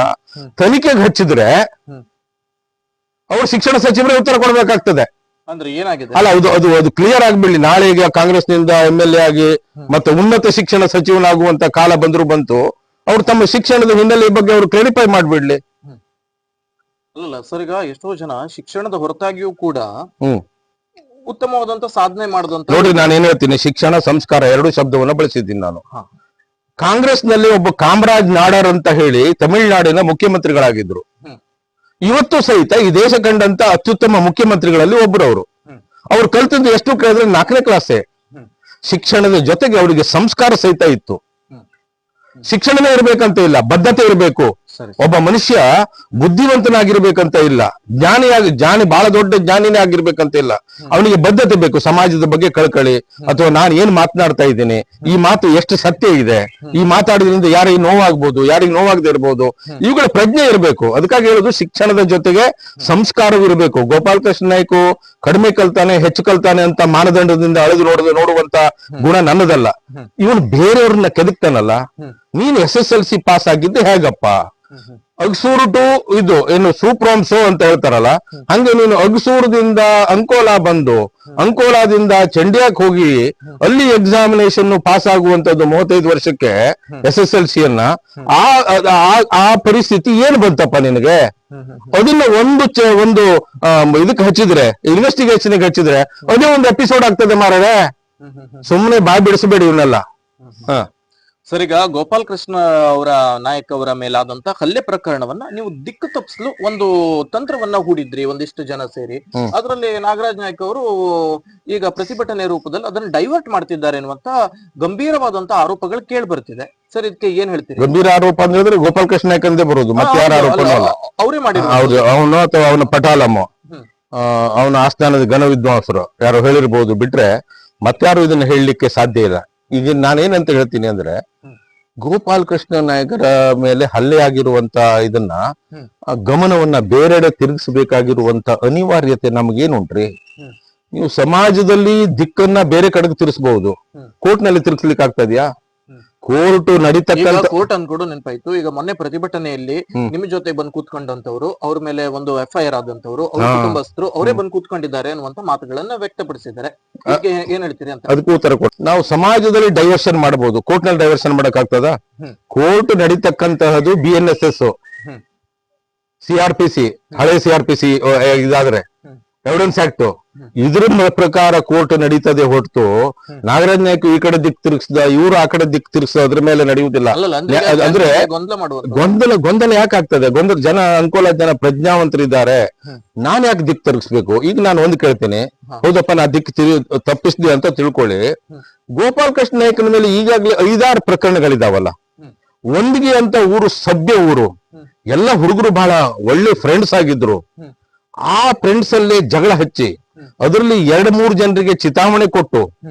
ತನಿಖೆಗೆ ಹಚ್ಚಿದ್ರೆ ಅವ್ರು ಶಿಕ್ಷಣ ಸಚಿವರೇ ಉತ್ತರ ಕೊಡ್ಬೇಕಾಗ್ತದೆ. ಅಂದ್ರೆ ಏನಾಗಿದೆ ಅಲ್ಲ, ಅದು ಕ್ಲಿಯರ್ ಆಗ್ಬಿಡ್ಲಿ. ನಾಳೆ ಈಗ ಕಾಂಗ್ರೆಸ್ನಿಂದ MLA ಆಗಿ ಮತ್ತೆ ಉನ್ನತ ಶಿಕ್ಷಣ ಸಚಿವನಾಗುವಂತ ಕಾಲ ಬಂತು, ಅವ್ರು ತಮ್ಮ ಶಿಕ್ಷಣದ ಹಿನ್ನೆಲೆ ಬಗ್ಗೆ ಅವರು ಕ್ಲಾರಿಫೈ ಮಾಡ್ಬಿಡ್ಲಿ. ಅಲ್ಲ ಸರ್, ಈಗ ಎಷ್ಟೋ ಜನ ಶಿಕ್ಷಣದ ಹೊರತಾಗಿಯೂ ಕೂಡ ಉತ್ತಮವಾದಂತ ಸಾಧನೆ ಮಾಡಿದಂತ ನೋಡ್ರಿ, ನಾನು ಏನ್ ಹೇಳ್ತೀನಿ, ಶಿಕ್ಷಣ ಸಂಸ್ಕಾರ ಎರಡು ಶಬ್ದವನ್ನ ಬಳಸಿದ್ದೀನಿ ನಾನು. ಕಾಂಗ್ರೆಸ್ ನಲ್ಲಿ ಒಬ್ಬ ಕಾಮರಾಜ್ ನಾಡರ್ ಅಂತ ಹೇಳಿ ತಮಿಳುನಾಡಿನ ಮುಖ್ಯಮಂತ್ರಿಗಳಾಗಿದ್ರು. ಇವತ್ತು ಸಹಿತ ಈ ದೇಶ ಕಂಡಂತ ಅತ್ಯುತ್ತಮ ಮುಖ್ಯಮಂತ್ರಿಗಳಲ್ಲಿ ಒಬ್ರು ಅವ್ರು ಕಲ್ತದ್ದು ಎಷ್ಟು ಕೇಳಿದ್ರೆ 4ನೇ ಕ್ಲಾಸೇ. ಶಿಕ್ಷಣದ ಜೊತೆಗೆ ಅವರಿಗೆ ಸಂಸ್ಕಾರ ಸಹಿತ ಇತ್ತು. ಶಿಕ್ಷಣನೇ ಇರ್ಬೇಕಂತ ಇಲ್ಲ, ಬದ್ಧತೆ ಇರಬೇಕು. ಒಬ್ಬ ಮನುಷ್ಯ ಬುದ್ಧಿವಂತನಾಗಿರ್ಬೇಕಂತ ಇಲ್ಲ, ಜ್ಞಾನಿ ಬಹಳ ದೊಡ್ಡ ಜ್ಞಾನಿನೇ ಆಗಿರ್ಬೇಕಂತ ಇಲ್ಲ. ಅವನಿಗೆ ಬದ್ಧತೆ ಬೇಕು, ಸಮಾಜದ ಬಗ್ಗೆ ಕಳ್ಕಳಿ, ಅಥವಾ ನಾನು ಏನ್ ಮಾತನಾಡ್ತಾ ಇದ್ದೀನಿ, ಈ ಮಾತು ಎಷ್ಟು ಸತ್ಯ ಇದೆ, ಈ ಮಾತಾಡೋದ್ರಿಂದ ಯಾರಿಗೆ ನೋವಾಗ್ಬೋದು, ಯಾರಿಗೆ ನೋವಾಗದೆ ಇರ್ಬೋದು, ಇವುಗಳ ಪ್ರಜ್ಞೆ ಇರಬೇಕು. ಅದಕ್ಕಾಗಿ ಹೇಳುದು ಶಿಕ್ಷಣದ ಜೊತೆಗೆ ಸಂಸ್ಕಾರವಿರಬೇಕು. ಗೋಪಾಲಕೃಷ್ಣ ನಾಯ್ಕು ಕಡಿಮೆ ಕಲ್ತಾನೆ ಹೆಚ್ಚು ಕಲ್ತಾನೆ ಅಂತ ಮಾನದಂಡದಿಂದ ಅಳೆದು ನೋಡುವಂತ ಗುಣ ನನ್ನದಲ್ಲ. ಇವನು ಬೇರೆಯವ್ರನ್ನ ಕೆದಕ್ತಾನಲ್ಲ, ನೀನು SSLC ಪಾಸ್ ಆಗಿದ್ದೆ ಹೇಗಪ್ಪ? ಅಗಸೂರು ಟು ಇದು ಏನು ಸೂಪ್ರೋಮ್ಸೋ ಅಂತ ಹೇಳ್ತಾರಲ್ಲ, ಹಂಗೆ ನೀನು ಅಗಸೂರದಿಂದ ಅಂಕೋಲಾ ಬಂದು ಅಂಕೋಲಾದಿಂದ ಚಂಡಿಯಾಕ್ ಹೋಗಿ ಅಲ್ಲಿ ಎಕ್ಸಾಮಿನೇಷನ್ ಪಾಸ್ ಆಗುವಂತದ್ದು 35 ವರ್ಷಕ್ಕೆ SSLC ಅನ್ನ, ಆ ಪರಿಸ್ಥಿತಿ ಏನ್ ಬಂತಪ್ಪ ನಿನಗೆ? ಅದನ್ನ ಒಂದು ಇದಕ್ಕೆ ಹಚ್ಚಿದ್ರೆ, ಇನ್ವೆಸ್ಟಿಗೇಷನ್ ಹಚ್ಚಿದ್ರೆ ಅದೇ ಒಂದು ಎಪಿಸೋಡ್ ಆಗ್ತದೆ ಮಾರೇ. ಸುಮ್ಮನೆ ಬಾಯ್ ಬಿಡಿಸಬೇಡಿ ಇವನ್ನೆಲ್ಲ. ಸರ್, ಈಗ ಗೋಪಾಲ್ ಕೃಷ್ಣ ಅವರ ನಾಯಕ್ ಅವರ ಮೇಲಾದಂತ ಹಲ್ಲೆ ಪ್ರಕರಣವನ್ನ ನೀವು ದಿಕ್ಕು ತಪ್ಪಿಸಲು ಒಂದು ತಂತ್ರವನ್ನ ಹೂಡಿದ್ರಿ ಒಂದಿಷ್ಟು ಜನ ಸೇರಿ. ಅದರಲ್ಲಿ ನಾಗರಾಜ್ ನಾಯ್ಕ್ ಅವರು ಈಗ ಪ್ರತಿಭಟನೆ ರೂಪದಲ್ಲಿ ಅದನ್ನ ಡೈವರ್ಟ್ ಮಾಡ್ತಿದ್ದಾರೆ ಎನ್ನುವಂತ ಗಂಭೀರವಾದಂತ ಆರೋಪಗಳು ಕೇಳಿ ಬರ್ತಿದೆ. ಸರ್, ಇದಕ್ಕೆ ಏನ್ ಹೇಳ್ತೀರಿ? ಗಂಭೀರ ಆರೋಪ ಅಂದ್ರೆ ಗೋಪಾಲ್ ಕೃಷ್ಣ ನಾಯ್ಕ್ ಅಂದೇ ಬರೋದು, ಮತ್ತೆ ಯಾರ ಆರೋಪನೂ ಅಲ್ಲ. ಅವರೇ ಮಾಡಿದ್ರು. ಹೌದು, ಅವನು ಅಥವಾ ಅವನ ಪಟಾಲಮ್ಮ, ಅವನ ಆಸ್ಥಾನದ ಘನ ವಿದ್ವಾಂಸರು ಯಾರು ಹೇಳಿರ್ಬೋದು, ಬಿಟ್ರೆ ಮತ್ತಾರು ಇದನ್ನ ಹೇಳಲಿಕ್ಕೆ ಸಾಧ್ಯ ಇಲ್ಲ. ಈಗ ನಾನೇನಂತ ಹೇಳ್ತೀನಿ ಅಂದ್ರೆ, ಗೋಪಾಲ್ ಕೃಷ್ಣ ನಾಯಕರ ಮೇಲೆ ಹಲ್ಲೆ ಆಗಿರುವಂತ ಇದನ್ನ ಗಮನವನ್ನ ಬೇರೆಡೆ ತಿರುಗಿಸಬೇಕಾಗಿರುವಂತ ಅನಿವಾರ್ಯತೆ ನಮಗೇನುಂಟ್ರಿ? ನೀವು ಸಮಾಜದಲ್ಲಿ ದಿಕ್ಕನ್ನ ಬೇರೆ ಕಡೆಗೆ ತಿರ್ಸ್ಬಹುದು, ಕೋರ್ಟ್ ನಲ್ಲಿ ತಿರ್ಗಿಸ್ಲಿಕ್ಕೆ ಆಗ್ತದ್ಯಾ? ಕೋರ್ಟ್ ನಡೀತಕ್ಕಂತ ಕೋರ್ಟ್ ಅನ್ಕೊಡು ನೆನಪಾಯ್ತು. ಈಗ ಮೊನ್ನೆ ಪ್ರತಿಭಟನೆಯಲ್ಲಿ ನಿಮ್ ಜೊತೆ ಬಂದು ಕೂತ್ಕೊಂಡಂತವ್ರು, ಅವ್ರ ಮೇಲೆ ಒಂದು FIR ಆದಂತವ್ರು, ಅವ್ರ ಕುಟುಂಬಸ್ಥರು ಅವರೇ ಬಂದು ಕೂತ್ಕೊಂಡಿದ್ದಾರೆ ಅನ್ನುವಂತ ಮಾತುಗಳನ್ನ ವ್ಯಕ್ತಪಡಿಸಿದ್ದಾರೆ. ಏನ್ ಹೇಳ್ತೀರಿ ಅಂತ? ಅದಕ್ಕೂ ಉತ್ತರ ಕೊಟ್ಟು, ನಾವು ಸಮಾಜದಲ್ಲಿ ಡೈವರ್ಷನ್ ಮಾಡಬಹುದು, ಕೋರ್ಟ್ ನಲ್ಲಿ ಡೈವರ್ಷನ್ ಮಾಡಕ್ ಆಗ್ತದ? ಕೋರ್ಟ್ ನಡೀತಕ್ಕಂತಹದ್ದು BNSS, CRPC, ಹಳೆ CRPC ಇದಾದ್ರೆ ಎವಿಡೆನ್ಸ್ ಆಕ್ಟ್, ಇದ್ರ ಪ್ರಕಾರ ಕೋರ್ಟ್ ನಡೀತದೆ ಹೊರತು ನಾಗರಾಜ್ ನಾಯ್ಕ ಈ ಕಡೆ ದಿಕ್ ತಿರುಗಿಸ್ದ, ಇವ್ರು ಆ ಕಡೆ ದಿಕ್ ತಿರುಗಿಸ ಅದ್ರ ಮೇಲೆ ನಡೆಯುವುದಿಲ್ಲ. ಅಂದ್ರೆ ಗೊಂದಲ ಯಾಕೆ ಆಗ್ತದೆ? ಜನ ಅನುಕೂಲ, ಜನ ಪ್ರಜ್ಞಾವಂತರಿದ್ದಾರೆ, ನಾನ್ ಯಾಕೆ ದಿಕ್ ತಿರುಗಿಸ್ಬೇಕು? ಈಗ ನಾನು ಒಂದು ಕೇಳ್ತೀನಿ, ಹೌದಪ್ಪ ನಾ ದಿಕ್ ತಪ್ಪಿಸ್ದಿ ಅಂತ ತಿಳ್ಕೊಳ್ಳಿ. ಗೋಪಾಲ್ ಕೃಷ್ಣ ನಾಯ್ಕನ ಮೇಲೆ ಈಗಾಗ್ಲೇ 5-6 ಪ್ರಕರಣಗಳಿದಾವಲ್ಲ. ಒಂದಿಗೆ ಅಂತ ಊರು, ಸಭ್ಯ ಊರು, ಎಲ್ಲ ಹುಡುಗರು ಬಹಳ ಒಳ್ಳೆ ಫ್ರೆಂಡ್ಸ್ ಆಗಿದ್ರು. ಆ ಫ್ರೆಂಡ್ಸ್ ಅಲ್ಲಿ ಜಗಳ ಹಚ್ಚಿ ಅದರಲ್ಲಿ 2-3 ಜನರಿಗೆ ಚಿತಾವಣೆ ಕೊಟ್ಟು,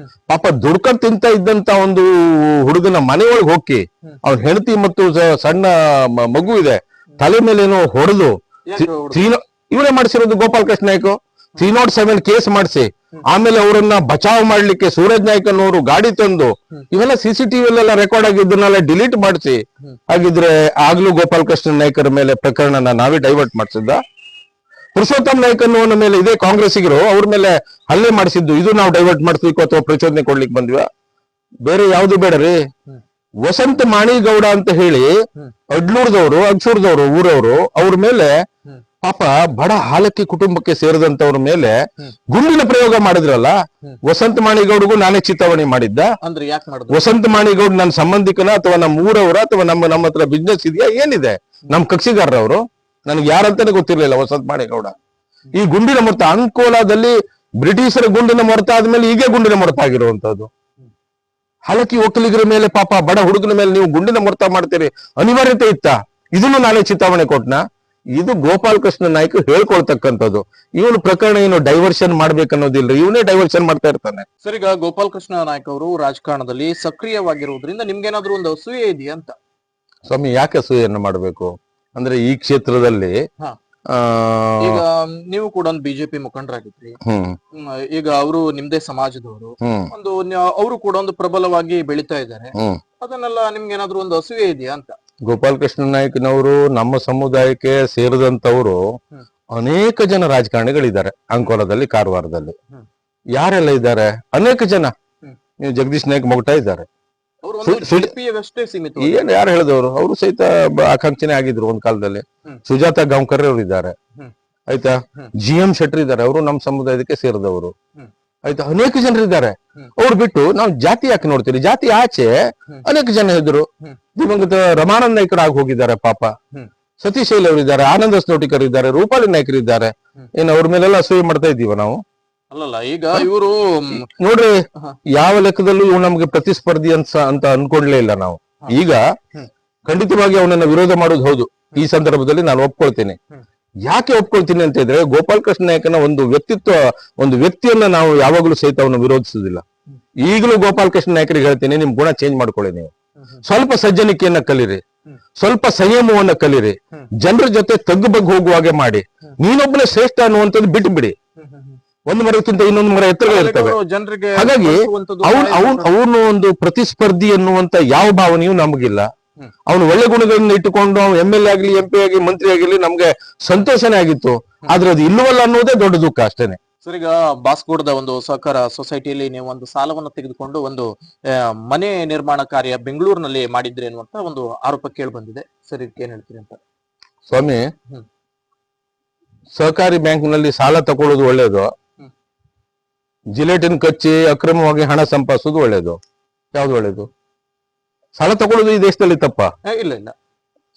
ಪಾಪ ದುಡ್ಕೊಂಡ್ ತಿಂತ ಇದ್ದಂತ ಒಂದು ಹುಡುಗನ ಮನೆಯೊಳಗೆ ಹೋಗಿ ಅವ್ನ ಹೆಂಡತಿ ಮತ್ತು ಸಣ್ಣ ಮಗು ಇದೆ ತಲೆ ಮೇಲೇನೋ ಹೊಡೆದು, ಇವರೇ ಮಾಡಿಸಿರೋದು ಗೋಪಾಲ್ ಕೃಷ್ಣ ನಾಯ್ಕ. 307 ಕೇಸ್ ಮಾಡಿಸಿ, ಆಮೇಲೆ ಅವರನ್ನ ಬಚಾವ್ ಮಾಡ್ಲಿಕ್ಕೆ ಸೂರಜ್ ನಾಯ್ಕ್ ಅನ್ನೋರು ಗಾಡಿ ತಂದು, ಇವೆಲ್ಲ CCTV ಅಲ್ಲೆಲ್ಲ ರೆಕಾರ್ಡ್ ಆಗಿದ್ದನ್ನೆಲ್ಲ ಡಿಲೀಟ್ ಮಾಡಿಸಿ. ಹಾಗಿದ್ರೆ ಆಗ್ಲೂ ಗೋಪಾಲ್ ಕೃಷ್ಣ ನಾಯ್ಕರ ಮೇಲೆ ಪ್ರಕರಣನ ನಾವೇ ಡೈವರ್ಟ್ ಮಾಡಿಸಿದ್ದ? ಪುರುಷೋತ್ತಮ್ ನಾಯ್ಕ್ ಅನ್ನೋನ ಮೇಲೆ ಇದೇ ಕಾಂಗ್ರೆಸ್ಸಿಗರು ಅವ್ರ ಮೇಲೆ ಹಲ್ಲೆ ಮಾಡಿಸಿದ್ದು, ಇದು ನಾವು ಡೈವರ್ಟ್ ಮಾಡಿಸ್ಲಿಕ್ಕೆ ಅಥವಾ ಪ್ರಚೋದನೆ ಕೊಡ್ಲಿಕ್ಕೆ ಬಂದ್ವ? ಬೇರೆ ಯಾವ್ದು ಬೇಡರಿ. ವಸಂತ ಮಾಣಿಗೌಡ ಅಂತ ಹೇಳಿ ಅಗಸೂರದವರು ಊರವರು, ಅವ್ರ ಮೇಲೆ ಪಾಪ ಬಡ ಹಾಲಕ್ಕಿ ಕುಟುಂಬಕ್ಕೆ ಸೇರಿದಂತವ್ರ ಮೇಲೆ ಗುಂಡಿನ ಪ್ರಯೋಗ ಮಾಡಿದ್ರಲ್ಲ. ವಸಂತ ಮಾಣಿಗೌಡಗೂ ನಾನೇ ಚಿತಾವಣೆ ಮಾಡಿದ್ದ? ಅಂದ್ರೆ ಯಾಕೆ ಮಾಡಿದ್ರು? ವಸಂತ ಮಾಣಿಗೌಡ್ ನನ್ನ ಸಂಬಂಧಿಕನ ಅಥವಾ ನಮ್ಮ ಊರವರ ಅಥವಾ ನಮ್ಮ ಹತ್ರ ಬಿಸ್ನೆಸ್ ಇದೆಯಾ, ಏನಿದೆ? ನಮ್ ಕಕ್ಷಿಗಾರರವರು, ನನಗೆ ಯಾರಂತಾನೆ ಗೊತ್ತಿರ್ಲಿಲ್ಲ ವಸಂತ ಮಾಣಿಗೌಡ. ಈ ಗುಂಡಿನ ಮೊತ್ತ ಅಂಕೋಲಾದಲ್ಲಿ ಬ್ರಿಟಿಷರ ಗುಂಡಿನ ಮೊರತ ಆದ್ಮೇಲೆ ಈಗ ಗುಂಡಿನ ಮೊರತ ಆಗಿರುವಂತದ್ದು. ಹಾಲಕ್ಕಿ ಒಕ್ಕಲಿಗರ ಮೇಲೆ, ಪಾಪ ಬಡ ಹುಡುಗನ ಮೇಲೆ ನೀವು ಗುಂಡಿನ ಮೊರತ ಮಾಡ್ತೀರಿ, ಅನಿವಾರ್ಯತೆ ಇತ್ತ? ಇದನ್ನು ನಾನೇ ಚಿತಾವಣೆ ಕೊಟ್ನ? ಇದು ಗೋಪಾಲ್ ಕೃಷ್ಣ ನಾಯ್ಕ ಹೇಳ್ಕೊಳ್ತಕ್ಕಂಥದ್ದು. ಇವನು ಪ್ರಕರಣ ಏನು ಡೈವರ್ಷನ್ ಮಾಡ್ಬೇಕನ್ನೋದಿಲ್ಲ, ಇವನೇ ಡೈವರ್ಷನ್ ಮಾಡ್ತಾ ಇರ್ತಾನೆ. ಸರ್, ಈಗ ಗೋಪಾಲ್ ಕೃಷ್ಣ ನಾಯ್ಕ ಅವರು ರಾಜಕಾರಣದಲ್ಲಿ ಸಕ್ರಿಯವಾಗಿರುವುದರಿಂದ ನಿಮ್ಗೇನಾದ್ರೂ ಒಂದು ಅಸೂಯೆ ಇದೆಯಾ ಅಂತ? ಸ್ವಾಮಿ, ಯಾಕೆ ಅಸೂಯೆಯನ್ನು ಮಾಡ್ಬೇಕು ಅಂದ್ರೆ, ಈ ಕ್ಷೇತ್ರದಲ್ಲಿ ಆ, ಈಗ ನೀವು ಕೂಡ ಒಂದು ಬಿಜೆಪಿ ಮುಖಂಡರಾಗಿದ್ರಿ. ಹ್ಮ್ ಈಗ ಅವರು ನಿಮ್ದೇ ಸಮಾಜದವರು, ಹ್ಮ್ ಒಂದು ಅವರು ಕೂಡ ಒಂದು ಪ್ರಬಲವಾಗಿ ಬೆಳೀತಾ ಇದ್ದಾರೆ. ಹ್ಮ್ ಅದನ್ನೆಲ್ಲ ನಿಮ್ಗೆ ಏನಾದ್ರು ಒಂದು ಅಸೂಯೆ ಇದೆಯಾ ಅಂತ? ಗೋಪಾಲಕೃಷ್ಣ ನಾಯ್ಕನವರು ನಮ್ಮ ಸಮುದಾಯಕ್ಕೆ ಸೇರಿದಂತವರು ಹ್ಮ್. ಅನೇಕ ಜನ ರಾಜಕಾರಣಿಗಳಿದ್ದಾರೆ ಅಂಕೋಲದಲ್ಲಿ, ಕಾರವಾರದಲ್ಲಿ. ಹ್ಮ್. ಯಾರೆಲ್ಲ ಇದ್ದಾರೆ? ಅನೇಕ ಜನ. ಹ್ಮ್. ನೀವು ಜಗದೀಶ್ ನಾಯ್ಕ ಮೊಗಟ ಇದ್ದಾರೆ. ಅವರು ಒಂದು ಸುಜ- ಬಿಜೆಪಿಯವಷ್ಟೇ ಸೀಮಿತ. ಏನ್ ಯಾರು ಹೇಳಿದವರು? ಅವರು ಸಹಿತ ಆಕಾಂಕ್ಷಿನೇ ಆಗಿದ್ರು ಒಂದ್ ಕಾಲದಲ್ಲಿ. ಹ್ಮ್. ಸುಜಾತ ಗಾಂವ್ಕರ್ ಅವರು ಇದ್ದಾರೆ. ಹ್ಮ್. ಆಯ್ತಾ? ಹ್ಮ್. GM ಶೆಟ್ಟಿ ಇದ್ದಾರೆ, ಅವರು ನಮ್ಮ ಸಮುದಾಯಕ್ಕೆ ಸೇರಿದವರು. ಹ್ಮ್. ಆಯ್ತಾ? ಅನೇಕ ಜನರು ಇದ್ದಾರೆ. ಹ್ಮ್. ಅವ್ರು ಬಿಟ್ಟು ನಾವು ಜಾತಿ ಯಾಕೆ ನೋಡ್ತೀರಿ? ಜಾತಿ ಆಚೆ ಹ್ಮ್. ಅನೇಕ ಜನ ಇದ್ರು. ಹ್ಮ್. ದಿವಂಗತ ರಮಾನಂದ ನಾಯ್ಕರು ಆಗಿ ಹೋಗಿದ್ದಾರೆ ಪಾಪ. ಹ್ಮ್. ಸತೀಶ್ ಶೈಲ್ ಅವರು ಇದ್ದಾರೆ, ಆನಂದ ಸ್ನೋಟಿಕರ್ ಇದ್ದಾರೆ, ರೂಪಾಲಿ ನಾಯ್ಕರು ಇದ್ದಾರೆ. ಹ್ಮ್. ಏನ್ ಅವ್ರ ಮೇಲೆಲ್ಲ ಅಸೂಯೆ ಮಾಡ್ತಾ ಇದ್ದೀವ ನಾವು? ಅಲ್ಲಲ್ಲ, ಈಗ ಇವರು ನೋಡ್ರಿ, ಹ. ಯಾವ ಲೆಕ್ಕದಲ್ಲೂ ಇವ್ ನಮ್ಗೆ ಪ್ರತಿಸ್ಪರ್ಧಿ ಅಂತ ಅನ್ಕೊಂಡ್ಲೇ ಇಲ್ಲ ನಾವು. ಹ. ಈಗ ಹ್ಮ್. ಖಂಡಿತವಾಗಿ ಅವನನ್ನ ವಿರೋಧ ಮಾಡೋದು ಹೌದು. ಈ ಸಂದರ್ಭದಲ್ಲಿ ನಾನು ಒಪ್ಕೊಳ್ತೇನೆ. ಹ್ಮ್. ಯಾಕೆ ಒಪ್ಕೊಳ್ತೀನಿ ಅಂತ ಇದ್ರೆ, ಗೋಪಾಲಕೃಷ್ಣ ನಾಯಕನ ಒಂದು ವ್ಯಕ್ತಿತ್ವ, ಒಂದು ವ್ಯಕ್ತಿಯನ್ನ ನಾವು ಯಾವಾಗಲೂ ಸಹಿತ ಅವನು ವಿರೋಧಿಸುದಿಲ್ಲ. ಈಗಲೂ ಗೋಪಾಲಕೃಷ್ಣ ನಾಯಕರಿಗೆ ಹೇಳ್ತೀನಿ, ನಿಮ್ ಗುಣ ಚೇಂಜ್ ಮಾಡ್ಕೊಳ್ಳಿ. ನೀವು ಸ್ವಲ್ಪ ಸಜ್ಜನಿಕೆಯನ್ನ ಕಲೀರಿ, ಸ್ವಲ್ಪ ಸಂಯಮವನ್ನ ಕಲೀರಿ, ಜನರ ಜೊತೆ ತಗ್ಗು ಬಗ್ಗು ಹೋಗುವಾಗೆ ಮಾಡಿ. ನೀನೊಬ್ಬನೇ ಶ್ರೇಷ್ಠ ಅನ್ನುವಂಥದ್ದು ಬಿಟ್ಟು ಬಿಡಿ. ಒಂದು ಮರಕ್ಕಿಂತ ಇನ್ನೊಂದು ಮರ ಎತ್ತರ ಇರ್ತವೆ. ಜನರಿಗೆ ಹಾಗಾಗಿ ಅವನು ಒಂದು ಪ್ರತಿಸ್ಪರ್ಧಿ ಎನ್ನುವಂತ ಯಾವ ಭಾವನೆಯೂ ನಮಗಿಲ್ಲ. ಅವನು ಒಳ್ಳೆ ಗುಣಗಳನ್ನ ಇಟ್ಟುಕೊಂಡು ಅವನು MLA ಆಗಲಿ, MP ಆಗಿ, ಮಂತ್ರಿ ಆಗಿರ್ಲಿ, ನಮ್ಗೆ ಸಂತೋಷನೇ ಆಗಿತ್ತು. ಆದ್ರೆ ಅದು ಇಲ್ಲವಲ್ಲ ಅನ್ನೋದೇ ದೊಡ್ಡ ದುಃಖ ಅಷ್ಟೇನೆ. ಸರ್, ಈಗ ಬಾಸ್ಕೋಟದ ಒಂದು ಸಹಕಾರ ಸೊಸೈಟಿಯಲ್ಲಿ ನೀವು ಒಂದು ಸಾಲವನ್ನು ತೆಗೆದುಕೊಂಡು ಒಂದು ಮನೆ ನಿರ್ಮಾಣ ಕಾರ್ಯ ಬೆಂಗಳೂರಿನಲ್ಲಿ ಮಾಡಿದ್ರಿ ಅನ್ನುವಂತ ಒಂದು ಆರೋಪ ಕೇಳಿ ಬಂದಿದೆ. ಸರ್, ಇದಕ್ಕೆ ಏನ್ ಹೇಳ್ತೀರಿ ಅಂತ? ಸ್ವಾಮಿ, ಹ್ಮ್. ಸಹಕಾರಿ ಬ್ಯಾಂಕ್ನಲ್ಲಿ ಸಾಲ ತಗೊಳ್ಳೋದು ಒಳ್ಳೇದು, ಜಿಲೆಟಿನ್ ಕಚ್ಚಿ ಅಕ್ರಮವಾಗಿ ಹಣ ಸಂಪಾದಿಸೋದು ಒಳ್ಳೇದು? ಯಾವ್ದು ಒಳ್ಳೇದು? ಸಾಲ ತಗೊಳ್ಳೋದು ಈ ದೇಶದಲ್ಲಿ ತಪ್ಪ? ಇಲ್ಲ ಇಲ್ಲ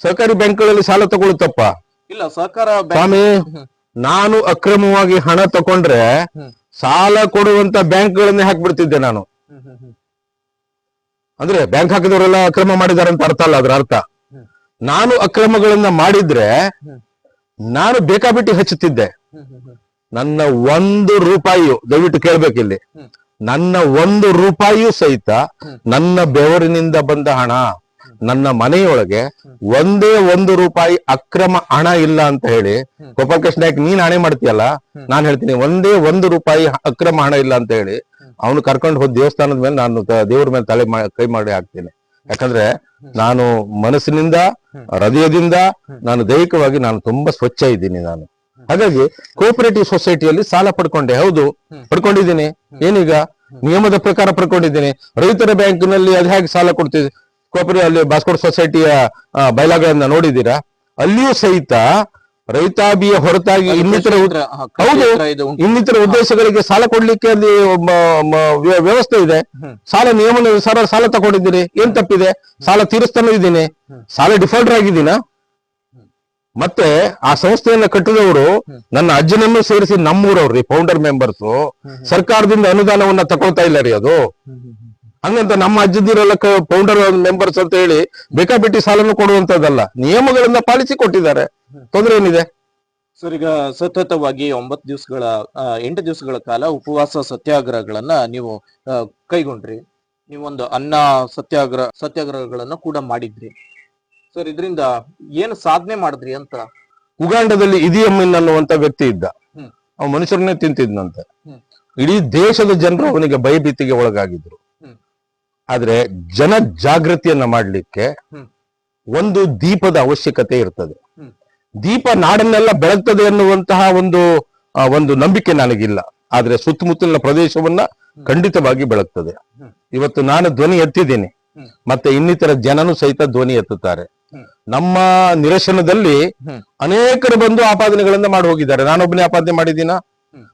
ಸಹಕಾರಿ ಬ್ಯಾಂಕ್ಗಳಲ್ಲಿ ಸಾಲ ತಗೊಳ್ಳೋದು ತಪ್ಪ? ಇಲ್ಲ, ಸಹಕಾರ ಸ್ವಾಮಿ, ಹ್ಮ್. ನಾನು ಅಕ್ರಮವಾಗಿ ಹಣ ತಕೊಂಡ್ರೆ ಹ್ಮ್. ಸಾಲ ಕೊಡುವಂತ ಬ್ಯಾಂಕ್ಗಳನ್ನೇ ಹಾಕ್ಬಿಡ್ತಿದ್ದೆ ನಾನು. ಅಂದ್ರೆ ಬ್ಯಾಂಕ್ ಹಾಕಿದವರೆಲ್ಲ ಅಕ್ರಮ ಮಾಡಿದಾರೆ ಅಂತ ಅರ್ಥ ಅಲ್ಲ. ಅದ್ರ ಅರ್ಥ, ಹ್ಮ್. ನಾನು ಅಕ್ರಮಗಳನ್ನ ಮಾಡಿದ್ರೆ ಹ್ಮ್. ನಾನು ಬೇಕಾಬಿಟ್ಟಿ ಹಚ್ಚುತ್ತಿದ್ದೆ. ನನ್ನ 1 ರೂಪಾಯಿಯು, ದಯವಿಟ್ಟು ಕೇಳ್ಬೇಕಿಲ್ಲಿ, ಹ್ಮ್. ನನ್ನ 1 ರೂಪಾಯಿಯೂ ಸಹಿತ ಹ್ಮ್. ನನ್ನ ಬೆವರಿನಿಂದ ಬಂದ ಹಣ. ನನ್ನ ಮನೆಯೊಳಗೆ ಒಂದೇ 1 ರೂಪಾಯಿ ಅಕ್ರಮ ಹಣ ಇಲ್ಲ ಅಂತ ಹೇಳಿ ಗೋಪಾಲಕೃಷ್ಣ ನಾಯ್ಕ ನೀನ್ ಹಣೆ ಮಾಡ್ತೀಯಲ್ಲ, ನಾನು ಹೇಳ್ತೀನಿ ಒಂದೇ 1 ರೂಪಾಯಿ ಅಕ್ರಮ ಹಣ ಇಲ್ಲ ಅಂತ ಹೇಳಿ ಅವನು ಕರ್ಕೊಂಡು ಹೋದ್ ದೇವಸ್ಥಾನದ ಮೇಲೆ ನಾನು ದೇವ್ರ ಮೇಲೆ ಕೈ ಮಾಡಿ ಹಾಕ್ತೇನೆ. ಯಾಕಂದ್ರೆ ನಾನು ಮನಸ್ಸಿನಿಂದ, ಹೃದಯದಿಂದ, ನಾನು ದೈಹಿಕವಾಗಿ ನಾನು ತುಂಬಾ ಸ್ವಚ್ಛ ಇದ್ದೀನಿ ನಾನು. ಹಾಗಾಗಿ ಕೋಆಪರೇಟಿವ್ ಸೊಸೈಟಿಯಲ್ಲಿ ಸಾಲ ಪಡ್ಕೊಂಡೆ, ಹೌದು ಪಡ್ಕೊಂಡಿದ್ದೀನಿ. ಏನೀಗ ನಿಯಮದ ಪ್ರಕಾರ ಪಡ್ಕೊಂಡಿದ್ದೀನಿ. ರೈತರ ಬ್ಯಾಂಕ್ನಲ್ಲಿ ಅದು ಹೇಗೆ ಸಾಲ ಕೊಡ್ತೀವಿ? ಕೋಆಪರೇಟಿವ್ ಅಲ್ಲಿ ಬಾಸ್ಕೋಟ್ ಸೊಸೈಟಿಯ ಬಯಲಾಗಳನ್ನ ನೋಡಿದ್ದೀರಾ? ಅಲ್ಲಿಯೂ ಸಹಿತ ರೈತಾಭಿಯ ಹೊರತಾಗಿ ಇನ್ನಿತರ ಇನ್ನಿತರ ಉದ್ದೇಶಗಳಿಗೆ ಸಾಲ ಕೊಡ್ಲಿಕ್ಕೆ ಅಲ್ಲಿ ವ್ಯವಸ್ಥೆ ಇದೆ. ಸಾಲ ನಿಯಮ ಸಾಲ ತಗೊಂಡಿದ್ದೀನಿ, ಏನ್ ತಪ್ಪಿದೆ? ಸಾಲ ತೀರಿಸ್ತಾನೂ ಇದ್ದೀನಿ, ಸಾಲ ಡಿಫಾಲ್ಟರ್ ಆಗಿದ್ದೀನ? ಮತ್ತೆ ಆ ಸಂಸ್ಥೆಯನ್ನ ಕಟ್ಟಿದವರು ನನ್ನ ಅಜ್ಜನನ್ನು ಸೇರಿಸಿ ನಮ್ಮೂರವ್ರಿ, ಫೌಂಡರ್ ಮೆಂಬರ್ಸ್. ಸರ್ಕಾರದಿಂದ ಅನುದಾನವನ್ನ ತಗೊಳ್ತಾ ಇಲ್ಲ ರೀ ಅದು. ಹಂಗಂತ ನಮ್ಮ ಅಜ್ಜದಿರೆಲ್ಲ ಫೌಂಡರ್ ಮೆಂಬರ್ಸ್ ಅಂತ ಹೇಳಿ ಬೇಕಾಬಿಟ್ಟಿ ಸಾಲನ್ನು ಕೊಡುವಂತದ್ದಲ್ಲ. ನಿಯಮಗಳನ್ನ ಪಾಲಿಸಿ ಕೊಟ್ಟಿದ್ದಾರೆ, ತೊಂದರೆ ಏನಿದೆ? ಸರ್, ಈಗ ಸತತವಾಗಿ 8 ದಿವಸಗಳ ಕಾಲ ಉಪವಾಸ ಸತ್ಯಾಗ್ರಹಗಳನ್ನ ನೀವು ಕೈಗೊಂಡ್ರಿ. ನೀವೊಂದು ಅನ್ನ ಸತ್ಯಾಗ್ರಹಗಳನ್ನ ಕೂಡ ಮಾಡಿದ್ರಿ. ಸರ್, ಇದರಿಂದ ಏನು ಸಾಧನೆ ಮಾಡಿದ್ರಿ ಅಂತ? ಉಗಾಂಡದಲ್ಲಿ ಇದಿ ಅಮೀನ್ ಅನ್ನುವಂತ ವ್ಯಕ್ತಿ ಇದ್ದ. ಅವ ಮನುಷ್ಯರನ್ನೇ ತಿಂತಿದ್ನಂತೆ. ಇಡೀ ದೇಶದ ಜನರು ಅವನಿಗೆ ಭಯಭೀತಿಗೆ ಒಳಗಾಗಿದ್ರು. ಆದ್ರೆ ಜನ ಜಾಗೃತಿಯನ್ನ ಮಾಡ್ಲಿಕ್ಕೆ ಒಂದು ದೀಪದ ಅವಶ್ಯಕತೆ ಇರ್ತದೆ. ದೀಪ ನಾಡನ್ನೆಲ್ಲ ಬೆಳಗ್ತದೆ ಅನ್ನುವಂತಹ ಒಂದು ನಂಬಿಕೆ ನನಗಿಲ್ಲ. ಆದ್ರೆ ಸುತ್ತಮುತ್ತಲಿನ ಪ್ರದೇಶವನ್ನ ಖಂಡಿತವಾಗಿ ಬೆಳಗ್ತದೆ. ಇವತ್ತು ನಾನು ಧ್ವನಿ ಎತ್ತಿದ್ದೀನಿ, ಮತ್ತೆ ಇನ್ನಿತರ ಜನನು ಸಹಿತ ಧ್ವನಿ ಎತ್ತುತ್ತಾರೆ. ನಮ್ಮ ನಿರಶನದಲ್ಲಿ ಅನೇಕರು ಬಂದು ಆಪಾದನೆಗಳನ್ನ ಮಾಡಿ ಹೋಗಿದ್ದಾರೆ. ನಾನೊಬ್ಬನೇ ಆಪಾದನೆ ಮಾಡಿದ್ದೀನ?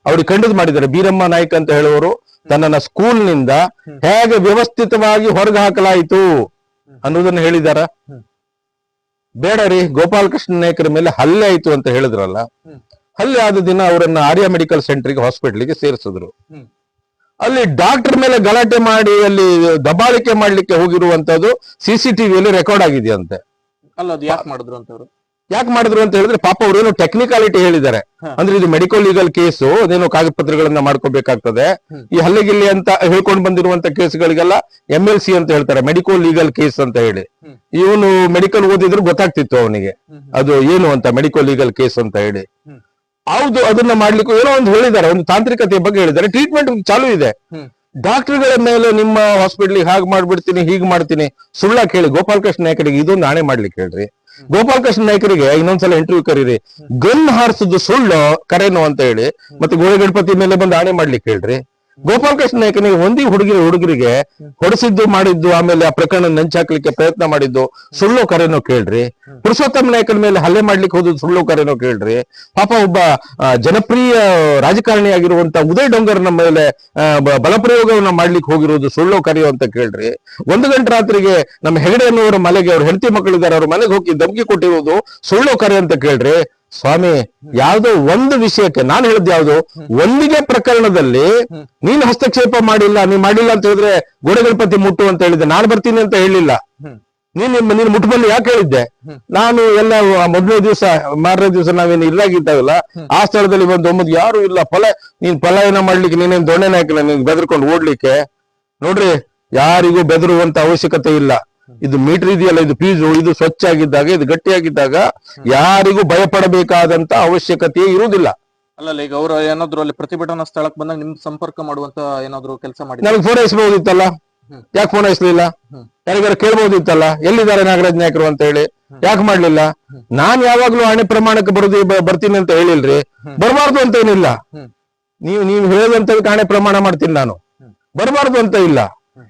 ಅವ್ರಿಗೆ ಖಂಡಿತ ಮಾಡಿದ್ದಾರೆ. ಬೀರಮ್ಮ ನಾಯ್ಕ ಅಂತ ಹೇಳುವವರು ತನ್ನನ್ನ ಸ್ಕೂಲ್ನಿಂದ ಹೇಗೆ ವ್ಯವಸ್ಥಿತವಾಗಿ ಹೊರಗೆ ಹಾಕಲಾಯಿತು ಅನ್ನೋದನ್ನ ಹೇಳಿದಾರ? ಬೇಡ ರೀ, ಗೋಪಾಲಕೃಷ್ಣ ನಾಯ್ಕರ ಮೇಲೆ ಹಲ್ಲೆ ಆಯ್ತು ಅಂತ ಹೇಳಿದ್ರಲ್ಲ, ಹಲ್ಲೆ ಆದ ದಿನ ಅವರನ್ನ ಆರ್ಯ ಮೆಡಿಕಲ್ ಸೆಂಟರ್ಗೆ, ಹಾಸ್ಪಿಟಲ್ಗೆ ಸೇರಿಸಿದ್ರು. ಅಲ್ಲಿ ಡಾಕ್ಟರ್ ಮೇಲೆ ಗಲಾಟೆ ಮಾಡಿ ಅಲ್ಲಿ ದಬ್ಬಾಳಿಕೆ ಮಾಡ್ಲಿಕ್ಕೆ ಹೋಗಿರುವಂತದ್ದು CCTVಯಲ್ಲಿ ರೆಕಾರ್ಡ್ ಆಗಿದೆಯಂತೆ. ಅಲ್ಲ, ಅದು ಯಾಕೆ ಮಾಡಿದ್ರು ಅಂತವ್ರು? ಯಾಕೆ ಮಾಡಿದ್ರು ಅಂತ ಹೇಳಿದ್ರೆ ಪಾಪ ಅವ್ರೇನೋ ಟೆಕ್ನಿಕಾಲಿಟಿ ಹೇಳಿದ್ದಾರೆ. ಅಂದ್ರೆ ಇದು ಮೆಡಿಕಲ್ ಲೀಗಲ್ ಕೇಸು, ಅದೇನೋ ಕಾಗದ ಪತ್ರಗಳನ್ನ ಮಾಡ್ಕೋಬೇಕಾಗ್ತದೆ. ಈ ಹಲ್ಲೆಗಿಲ್ಲಿ ಅಂತ ಹೇಳ್ಕೊಂಡು ಬಂದಿರುವಂತ ಕೇಸ್ಗಳಿಗೆಲ್ಲ MLC ಅಂತ ಹೇಳ್ತಾರೆ, ಮೆಡಿಕಲ್ ಲೀಗಲ್ ಕೇಸ್ ಅಂತ ಹೇಳಿ. ಇವನು ಮೆಡಿಕಲ್ ಓದಿದ್ರು ಗೊತ್ತಾಗ್ತಿತ್ತು ಅವನಿಗೆ ಅದು ಏನು ಅಂತ, ಮೆಡಿಕಲ್ ಲೀಗಲ್ ಕೇಸ್ ಅಂತ ಹೇಳಿ. ಹೌದು, ಅದನ್ನ ಮಾಡ್ಲಿಕ್ಕೂ ಏನೋ ಒಂದು ಹೇಳಿದ್ದಾರೆ, ಒಂದು ತಾಂತ್ರಿಕತೆಯ ಬಗ್ಗೆ ಹೇಳಿದ್ದಾರೆ. ಟ್ರೀಟ್ಮೆಂಟ್ ಚಾಲೂ ಇದೆ. ಡಾಕ್ಟರ್ಗಳ ಮೇಲೆ ನಿಮ್ಮ ಹಾಸ್ಪಿಟ್ಲಿಗೆ ಹಾಗೆ ಮಾಡ್ಬಿಡ್ತೀನಿ ಹೀಗೆ ಮಾಡ್ತೀನಿ ಸುಳ್ಳ ಕೇಳಿ ಗೋಪಾಲಕೃಷ್ಣ ನಾಯ್ಕರಿಗೆ ಇದೊಂದು ಆಣೆ ಮಾಡ್ಲಿಕ್ಕೆ ಹೇಳ್ರಿ. ಗೋಪಾಲಕೃಷ್ಣ ನಾಯ್ಕರಿಗೆ ಇನ್ನೊಂದ್ಸಲ ಇಂಟರ್ವ್ಯೂ ಕರೀರಿ, ಗನ್ ಹಾರಿಸುದು ಸುಳ್ಳು ಕರೆನೋ ಅಂತ ಹೇಳಿ, ಮತ್ತೆ ಗೋಳಿ ಗಣಪತಿ ಮೇಲೆ ಬಂದು ಆಣೆ ಮಾಡ್ಲಿಕ್ಕೆ ಹೇಳ್ರಿ. ಗೋಪಾಲಕೃಷ್ಣ ನಾಯ್ಕನಿಗೆ ಒಂದಿ ಹುಡುಗರಿಗೆ ಹೊಡೆಸಿದ್ದು ಮಾಡಿದ್ದು, ಆಮೇಲೆ ಆ ಪ್ರಕರಣ ನಂಚಾಕ್ಲಿಕ್ಕೆ ಪ್ರಯತ್ನ ಮಾಡಿದ್ದು ಸುಳ್ಳು ಕರೆನೋ ಕೇಳ್ರಿ. ಪುರುಷೋತ್ತಮ ನಾಯ್ಕನ ಮೇಲೆ ಹಲ್ಲೆ ಮಾಡ್ಲಿಕ್ಕೆ ಹೋದ್ ಸುಳ್ಳು ಕರೆನೋ ಕೇಳ್ರಿ. ಪಾಪ ಒಬ್ಬ ಜನಪ್ರಿಯ ರಾಜಕಾರಣಿಯಾಗಿರುವಂತ ಉದಯ್ ಡೋಂಗರ್ನ ಮೇಲೆ ಬಲಪ್ರಯೋಗವನ್ನ ಮಾಡ್ಲಿಕ್ಕೆ ಹೋಗಿರೋದು ಸುಳ್ಳು ಕರೆಯೋ ಅಂತ ಕೇಳ್ರಿ. 1 ಗಂಟೆ ರಾತ್ರಿಗೆ ನಮ್ಮ ಹೆಗಡೆ ಅನ್ನೋರ ಮನೆಗೆ, ಅವ್ರ ಹೆಂಡತಿ ಮಕ್ಕಳಿದ್ದಾರೆ, ಅವ್ರ ಮನೆಗೆ ಹೋಗಿ ಧಮಕಿ ಕೊಟ್ಟಿರೋದು ಸುಳ್ಳು ಕರೆ ಅಂತ ಕೇಳ್ರಿ. ಸ್ವಾಮಿ, ಯಾವ್ದೋ ಒಂದು ವಿಷಯಕ್ಕೆ ನಾನು ಹೇಳಿದ್ ಯಾವ್ದು ಒಂದಿಗೆ ಪ್ರಕರಣದಲ್ಲಿ ನೀನ್ ಹಸ್ತಕ್ಷೇಪ ಮಾಡಿಲ್ಲ, ನೀನ್ ಮಾಡಿಲ್ಲ ಅಂತ ಹೇಳಿದ್ರೆ ಗೋಡೆ ಗಣಪತಿ ಮುಟ್ಟು ಅಂತ ಹೇಳಿದ್ದೆ, ನಾನು ಬರ್ತೀನಿ ಅಂತ ಹೇಳಿಲ್ಲ. ನೀನ್ ಮುಟ್ಬಲ್ಲಿ ಯಾಕೆ ಹೇಳಿದ್ದೆ? ನಾನು ಎಲ್ಲ ಮೊದಲನೇ ದಿವಸ ಮಾರನೇ ದಿವಸ ನಾವೇನು ಇಲ್ಲಾಗಿದ್ದಾವಲ್ಲ ಆ ಸ್ಥಳದಲ್ಲಿ ಬಂದು ಯಾರು ಇಲ್ಲ, ನೀನ್ ಪಲಾಯನ ಮಾಡ್ಲಿಕ್ಕೆ ನೀನೇನ್ ದೊಣ್ಣೆ ಹಾಕಿಲ್ಲ, ನೀನ್ ಬೆದರ್ಕೊಂಡು ಓಡ್ಲಿಕ್ಕೆ. ನೋಡ್ರಿ, ಯಾರಿಗೂ ಬೆದರುವಂತ ಅವಶ್ಯಕತೆ ಇಲ್ಲ. ಇದು ಮೀಟರ್ ಇದೆಯಲ್ಲ, ಇದು ಫೀಸು, ಇದು ಸ್ವಚ್ಛ ಆಗಿದ್ದಾಗ, ಇದು ಗಟ್ಟಿಯಾಗಿದ್ದಾಗ ಯಾರಿಗೂ ಭಯಪಡಬೇಕಾದಂತ ಅವಶ್ಯಕತೆ ಇರುವುದಿಲ್ಲ. ಅಲ್ಲ, ಈಗ ಅವರು ಏನಾದ್ರು ಅಲ್ಲಿ ಪ್ರತಿಭಟನಾ ಸ್ಥಳಕ್ಕೆ ಬಂದಾಗ ನಿಮ್ ಸಂಪರ್ಕ ಮಾಡುವಂತ ಏನಾದ್ರು ಕೆಲಸ ಮಾಡಿ ನನಗೆ ಫೋನ್ ಹಚ್ಚಬಹುದಿತ್ತಲ್ಲ, ಯಾಕೆ ಫೋನ್ ಹಚ್ಚಲಿಲ್ಲ? ಯಾರಿಗಾರ ಕೇಳ್ಬಹುದಿತ್ತಲ್ಲ, ಎಲ್ಲಿದ್ದಾರೆ ನಾಗರಾಜ್ ನಾಯ್ಕರು ಅಂತ ಹೇಳಿ, ಯಾಕೆ ಮಾಡ್ಲಿಲ್ಲ? ನಾನ್ ಯಾವಾಗ್ಲೂ ಹಣೆ ಪ್ರಮಾಣಕ್ಕೆ ಬರ್ತೀನಿ ಅಂತ ಹೇಳಿಲ್ರಿ, ಬರಬಾರ್ದು ಅಂತ ಏನಿಲ್ಲ. ನೀವು ಹೇಳದಂತ ಹಣೆ ಪ್ರಮಾಣ ಮಾಡ್ತೀನಿ, ನಾನು ಬರಬಾರ್ದು ಅಂತ ಇಲ್ಲ.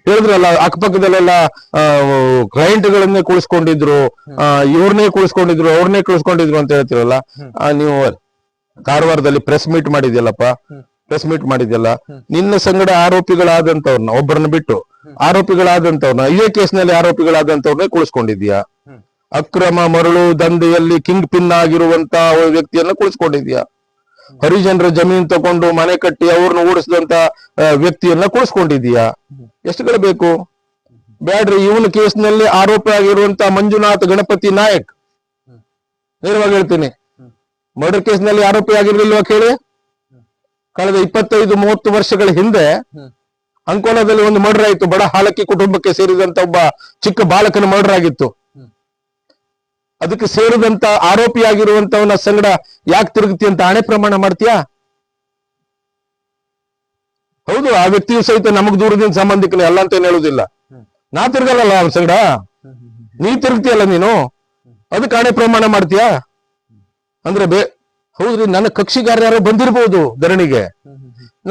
ಹೇಳಿದ್ರಲ್ಲ, ಅಕ್ಕಪಕ್ಕದಲ್ಲೆಲ್ಲ ಕ್ಲೈಂಟ್ಗಳನ್ನೇ ಕುಳಿಸ್ಕೊಂಡಿದ್ರು, ಇವ್ರನ್ನೇ ಕುಳಿಸ್ಕೊಂಡಿದ್ರು, ಅವ್ರನ್ನೇ ಕುಳಿಸ್ಕೊಂಡಿದ್ರು ಅಂತ ಹೇಳ್ತಿರಲ್ಲ. ನೀವು ಕಾರವಾರದಲ್ಲಿ ಪ್ರೆಸ್ ಮೀಟ್ ಮಾಡಿದ್ಯಲ್ಲಪ್ಪ, ಪ್ರೆಸ್ ಮೀಟ್ ಮಾಡಿದ್ಯಲ್ಲ, ನಿನ್ನ ಸಂಗಡ ಆರೋಪಿಗಳಾದಂತವ್ರನ್ನ ಒಬ್ಬರನ್ನ ಬಿಟ್ಟು ಆರೋಪಿಗಳಾದಂತವ್ರನ್ನ, ಇದೇ ಕೇಸ್ನಲ್ಲಿ ಆರೋಪಿಗಳಾದಂತವ್ರನ್ನೇ ಕುಳಿಸ್ಕೊಂಡಿದ್ಯಾ. ಅಕ್ರಮ ಮರಳು ದಂಧೆಯಲ್ಲಿ ಕಿಂಗ್ ಪಿನ್ ಆಗಿರುವಂತ ವ್ಯಕ್ತಿಯನ್ನ ಕುಳಿಸ್ಕೊಂಡಿದ್ಯಾ. ಹರಿಜನರ ಜಮೀನ್ ತಗೊಂಡು ಮನೆ ಕಟ್ಟಿ ಅವ್ರನ್ನ ಓಡಿಸಿದಂತ ವ್ಯಕ್ತಿಯನ್ನ ಕುಳಿಸ್ಕೊಂಡಿದ್ಯಾ. ಎಷ್ಟುಗಳು ಬೇಕು? ಬ್ಯಾಡ್ರಿ. ಇವನ ಕೇಸ್ನಲ್ಲಿ ಆರೋಪಿ ಆಗಿರುವಂತ ಮಂಜುನಾಥ್ ಗಣಪತಿ ನಾಯಕ್, ನೇರವಾಗಿ ಹೇಳ್ತೀನಿ, ಮರ್ಡರ್ ಕೇಸ್ನಲ್ಲಿ ಆರೋಪಿ ಆಗಿರ್ಲಿಲ್ವಾ ಕೇಳಿ? ಕಳೆದ 25-30 ವರ್ಷಗಳ ಹಿಂದೆ ಅಂಕೋಲಾದಲ್ಲಿ ಒಂದು ಮರ್ಡರ್ ಆಯಿತು. ಬಡ ಹಾಲಕ್ಕಿ ಕುಟುಂಬಕ್ಕೆ ಸೇರಿದಂತ ಒಬ್ಬ ಚಿಕ್ಕ ಬಾಲಕನ ಮರ್ಡರ್ ಆಗಿತ್ತು. ಅದಕ್ಕೆ ಸೇರಿದಂತ ಆರೋಪಿಯಾಗಿರುವಂತವನ ಸಂಗಡ ಯಾಕೆ ತಿರುಗ್ತಿ ಅಂತ ಹಣೆ ಪ್ರಮಾಣ ಮಾಡ್ತೀಯಾ? ಹೌದು, ಆ ವ್ಯಕ್ತಿಯು ಸಹಿತ ನಮಗ್ ದೂರದಿಂದ ಸಂಬಂಧಿಕನೇ ಅಲ್ಲ ಅಂತ ಏನ್ ಹೇಳುದಿಲ್ಲ. ನಾ ತಿರ್ಗಲ್ಲ ಅವನ ಸಂಗಡ, ನೀ ತಿರುಗ್ತಿಯಲ್ಲ ನೀನು, ಅದಕ್ಕೆ ಹಣೆ ಪ್ರಮಾಣ ಮಾಡ್ತೀಯಾ ಅಂದ್ರೆ ಹೌದ್ರಿ, ನನ್ನ ಕಕ್ಷಿಗಾರ ಯಾರೋ ಬಂದಿರ್ಬೋದು ಧರಣಿಗೆ,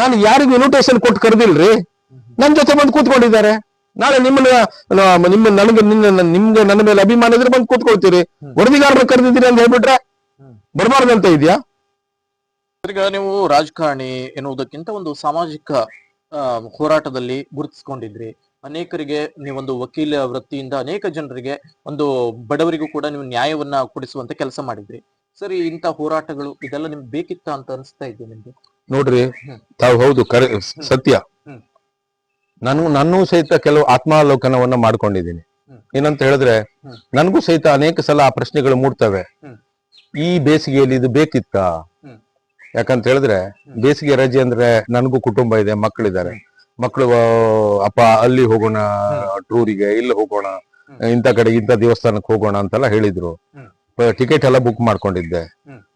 ನಾನು ಯಾರಿಗೂ ಇನ್ವಿಟೇಷನ್ ಕೊಟ್ಟು ಕರೆದಿಲ್ರಿ, ನನ್ ಜೊತೆ ಬಂದು ಕೂತ್ಕೊಂಡಿದ್ದಾರೆ. ನಾಳೆ ನಿಮ್ಗೆ ನನ್ನ ಮೇಲೆ ಅಭಿಮಾನ ಇದ್ರೆ ಬಂದು ಕೂತ್ಕೊಳ್ತೀರಿ. ವರದಿಗಾರರ ಕರೆದಿದ್ದೀರಿ ಅಂತ ಹೇಳ್ಬಿಟ್ರೆ ಬರಬಾರ್ದಂತ ಇದೆಯಾ? ಈಗ ನೀವು ರಾಜಕಾರಣಿ ಎನ್ನುವುದಕ್ಕಿಂತ ಒಂದು ಸಾಮಾಜಿಕ ಹೋರಾಟದಲ್ಲಿ ಗುರುತಿಸಿಕೊಂಡಿದ್ರಿ. ಅನೇಕರಿಗೆ ನೀವೊಂದು ವಕೀಲ ವೃತ್ತಿಯಿಂದ ಅನೇಕ ಜನರಿಗೆ, ಒಂದು ಬಡವರಿಗೂ ಕೂಡ ನೀವು ನ್ಯಾಯವನ್ನ ಕೊಡಿಸುವಂತ ಕೆಲಸ ಮಾಡಿದ್ರಿ. ಸರಿ, ಇಂತ ಹೋರಾಟಗಳು ಇದೆಲ್ಲ ನಿಮ್ಗೆ ಬೇಕಿತ್ತ ಅಂತ ಅನಿಸ್ತಾ ಇದೆ ನಿಮ್ಗೆ? ನೋಡ್ರಿ, ತಾವು ಹೌದು ಸತ್ಯ. ನಾನು ಸಹಿತ ಕೆಲವು ಆತ್ಮಾವಲೋಕನವನ್ನ ಮಾಡ್ಕೊಂಡಿದ್ದೀನಿ. ಏನಂತ ಹೇಳಿದ್ರೆ, ನನಗೂ ಸಹಿತ ಅನೇಕ ಸಲ ಆ ಪ್ರಶ್ನೆಗಳು ಮೂಡ್ತವೆ. ಈ ಬೇಸಿಗೆಯಲ್ಲಿ ಇದು ಬೇಕಿತ್ತ? ಯಾಕಂತ ಹೇಳಿದ್ರೆ, ಬೇಸಿಗೆ ರಜೆ ಅಂದ್ರೆ ನನಗೂ ಕುಟುಂಬ ಇದೆ, ಮಕ್ಕಳಿದ್ದಾರೆ. ಮಕ್ಕಳು ಅಪ್ಪ ಅಲ್ಲಿ ಹೋಗೋಣ, ಟೂರಿಗೆ ಇಲ್ಲಿ ಹೋಗೋಣ, ಇಂಥ ಕಡೆ ಇಂಥ ದೇವಸ್ಥಾನಕ್ಕೆ ಹೋಗೋಣ ಅಂತೆಲ್ಲ ಹೇಳಿದ್ರು. ಟಿಕೆಟ್ ಎಲ್ಲ ಬುಕ್ ಮಾಡ್ಕೊಂಡಿದ್ದೆ,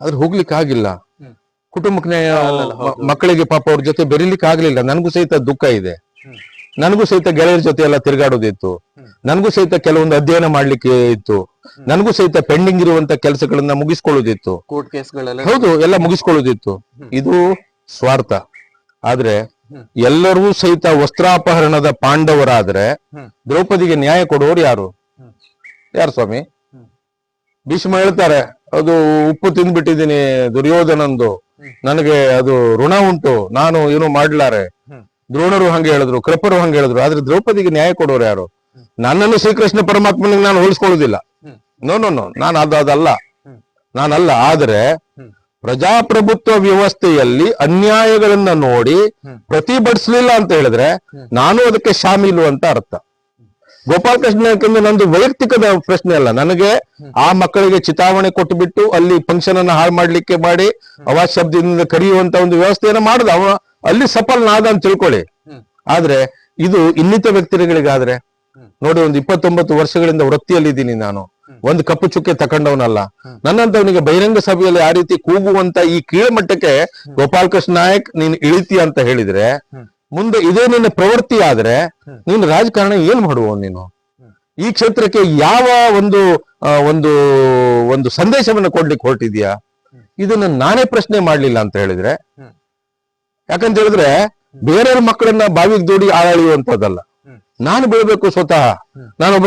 ಆದ್ರೆ ಹೋಗ್ಲಿಕ್ಕೆ ಆಗಿಲ್ಲ. ಕುಟುಂಬಕ್ಕೆ ಮಕ್ಕಳಿಗೆ ಪಾಪ ಅವ್ರ ಜೊತೆ ಬೆರೀಲಿಕ್ಕೆ ಆಗ್ಲಿಲ್ಲ. ನನಗೂ ಸಹಿತ ದುಃಖ ಇದೆ. ನನಗೂ ಸಹಿತ ಗೆಳೆಯರ ಜೊತೆ ಎಲ್ಲ ತಿರುಗಾಡೋದಿತ್ತು. ನನಗೂ ಸಹಿತ ಕೆಲವೊಂದು ಅಧ್ಯಯನ ಮಾಡ್ಲಿಕ್ಕೆ ಇತ್ತು. ನನಗೂ ಸಹಿತ ಪೆಂಡಿಂಗ್ ಇರುವಂತ ಕೆಲಸಗಳನ್ನ ಮುಗಿಸ್ಕೊಳ್ಳೋದಿತ್ತು. ಕೋರ್ಟ್ ಕೇಸ್ಗಳೆಲ್ಲ ಹೌದು, ಎಲ್ಲ ಮುಗಿಸ್ಕೊಳ್ಳೋದಿತ್ತು. ಇದು ಸ್ವಾರ್ಥ. ಆದ್ರೆ ಎಲ್ಲರೂ ಸಹಿತ ವಸ್ತ್ರಾಪಹರಣದ ಪಾಂಡವರಾದ್ರೆ ದ್ರೌಪದಿಗೆ ನ್ಯಾಯ ಕೊಡುವವರು ಯಾರು ಸ್ವಾಮಿ? ಭೀಷ್ಮ ಹೇಳ್ತಾರೆ, ಅದು ಉಪ್ಪು ತಿಂದ್ಬಿಟ್ಟಿದ್ದೀನಿ ದುರ್ಯೋಧನಂದು, ನನಗೆ ಅದು ಋಣ ಉಂಟು, ನಾನು ಏನು ಮಾಡ್ಲಾರೆ. ದ್ರೋಣರು ಹಂಗೆ ಹೇಳಿದ್ರು, ಕೃಪರು ಹಂಗೆ ಹೇಳಿದ್ರು. ಆದ್ರೆ ದ್ರೌಪದಿಗೆ ನ್ಯಾಯ ಕೊಡೋರು ಯಾರು? ನನ್ನನ್ನು ಶ್ರೀಕೃಷ್ಣ ಪರಮಾತ್ಮನಿಗೆ ನಾನು ಹೋಲಿಸ್ಕೊಳ್ಳೋದಿಲ್ಲ. ನೋ, ನಾನಲ್ಲ. ಆದ್ರೆ ಪ್ರಜಾಪ್ರಭುತ್ವ ವ್ಯವಸ್ಥೆಯಲ್ಲಿ ಅನ್ಯಾಯಗಳನ್ನ ನೋಡಿ ಪ್ರತಿಭಟಿಸ್ಲಿಲ್ಲ ಅಂತ ಹೇಳಿದ್ರೆ ನಾನು ಅದಕ್ಕೆ ಶಾಮೀಲು ಅಂತ ಅರ್ಥ. ಗೋಪಾಲಕೃಷ್ಣ ನಾಯ್ಕ ಅಂದ್ರೆ ನಂದು ವೈಯಕ್ತಿಕದ ಪ್ರಶ್ನೆ ಅಲ್ಲ. ನನಗೆ ಆ ಮಕ್ಕಳಿಗೆ ಚಿತಾವಣೆ ಕೊಟ್ಟು ಅಲ್ಲಿ ಫಂಕ್ಷನ್ ಅನ್ನ ಹಾಳು ಮಾಡ್ಲಿಕ್ಕೆ ಮಾಡಿ ಅವಾಶಬ್ದದಿಂದ ಕರೆಯುವಂತ ಒಂದು ವ್ಯವಸ್ಥೆಯನ್ನ ಮಾಡುದು ಅವ ಅಲ್ಲಿ ಸಫಲನಾದ ಅಂತ ತಿಳ್ಕೊಳ್ಳಿ. ಆದ್ರೆ ಇದು ಇನ್ನಿತ ವ್ಯಕ್ತಿಗಳಿಗಾದ್ರೆ ನೋಡಿ, ಒಂದು 29 ವರ್ಷಗಳಿಂದ ವೃತ್ತಿಯಲ್ಲಿದ್ದೀನಿ ನಾನು, ಒಂದು ಕಪ್ಪು ಚುಕ್ಕೆ ತಕೊಂಡವನಲ್ಲ. ನನ್ನಂತವನಿಗೆ ಬಹಿರಂಗ ಸಭೆಯಲ್ಲಿ ಆ ರೀತಿ ಕೂಗುವಂತ ಈ ಕೀಳ್ಮಟ್ಟಕ್ಕೆ ಗೋಪಾಲಕೃಷ್ಣ ನಾಯಕ್ ನೀನ್ ಇಳಿತಿ ಅಂತ ಹೇಳಿದ್ರೆ, ಮುಂದೆ ಇದೇ ನಿನ್ನ ಪ್ರವೃತ್ತಿ ಆದ್ರೆ ನೀನು ರಾಜಕಾರಣ ಏನ್ ಮಾಡುವ? ನೀನು ಈ ಕ್ಷೇತ್ರಕ್ಕೆ ಯಾವ ಒಂದು ಒಂದು ಒಂದು ಸಂದೇಶವನ್ನು ಕೊಡ್ಲಿಕ್ಕೆ ಹೊರಟಿದ್ಯಾ? ಇದನ್ನ ನಾನೇ ಪ್ರಶ್ನೆ ಮಾಡ್ಲಿಲ್ಲ ಅಂತ ಹೇಳಿದ್ರೆ, ಯಾಕಂತ ಹೇಳಿದ್ರೆ ಬೇರೆಯವ್ರ ಮಕ್ಕಳನ್ನ ಬಾವಿಗೆ ದೂಡಿ ಆಳಾಳಿಯುವಂತದ್ದಲ್ಲ. ನಾನು ಬೆಳಬೇಕು ಸ್ವತಃ. ನಾನೊಬ್ಬ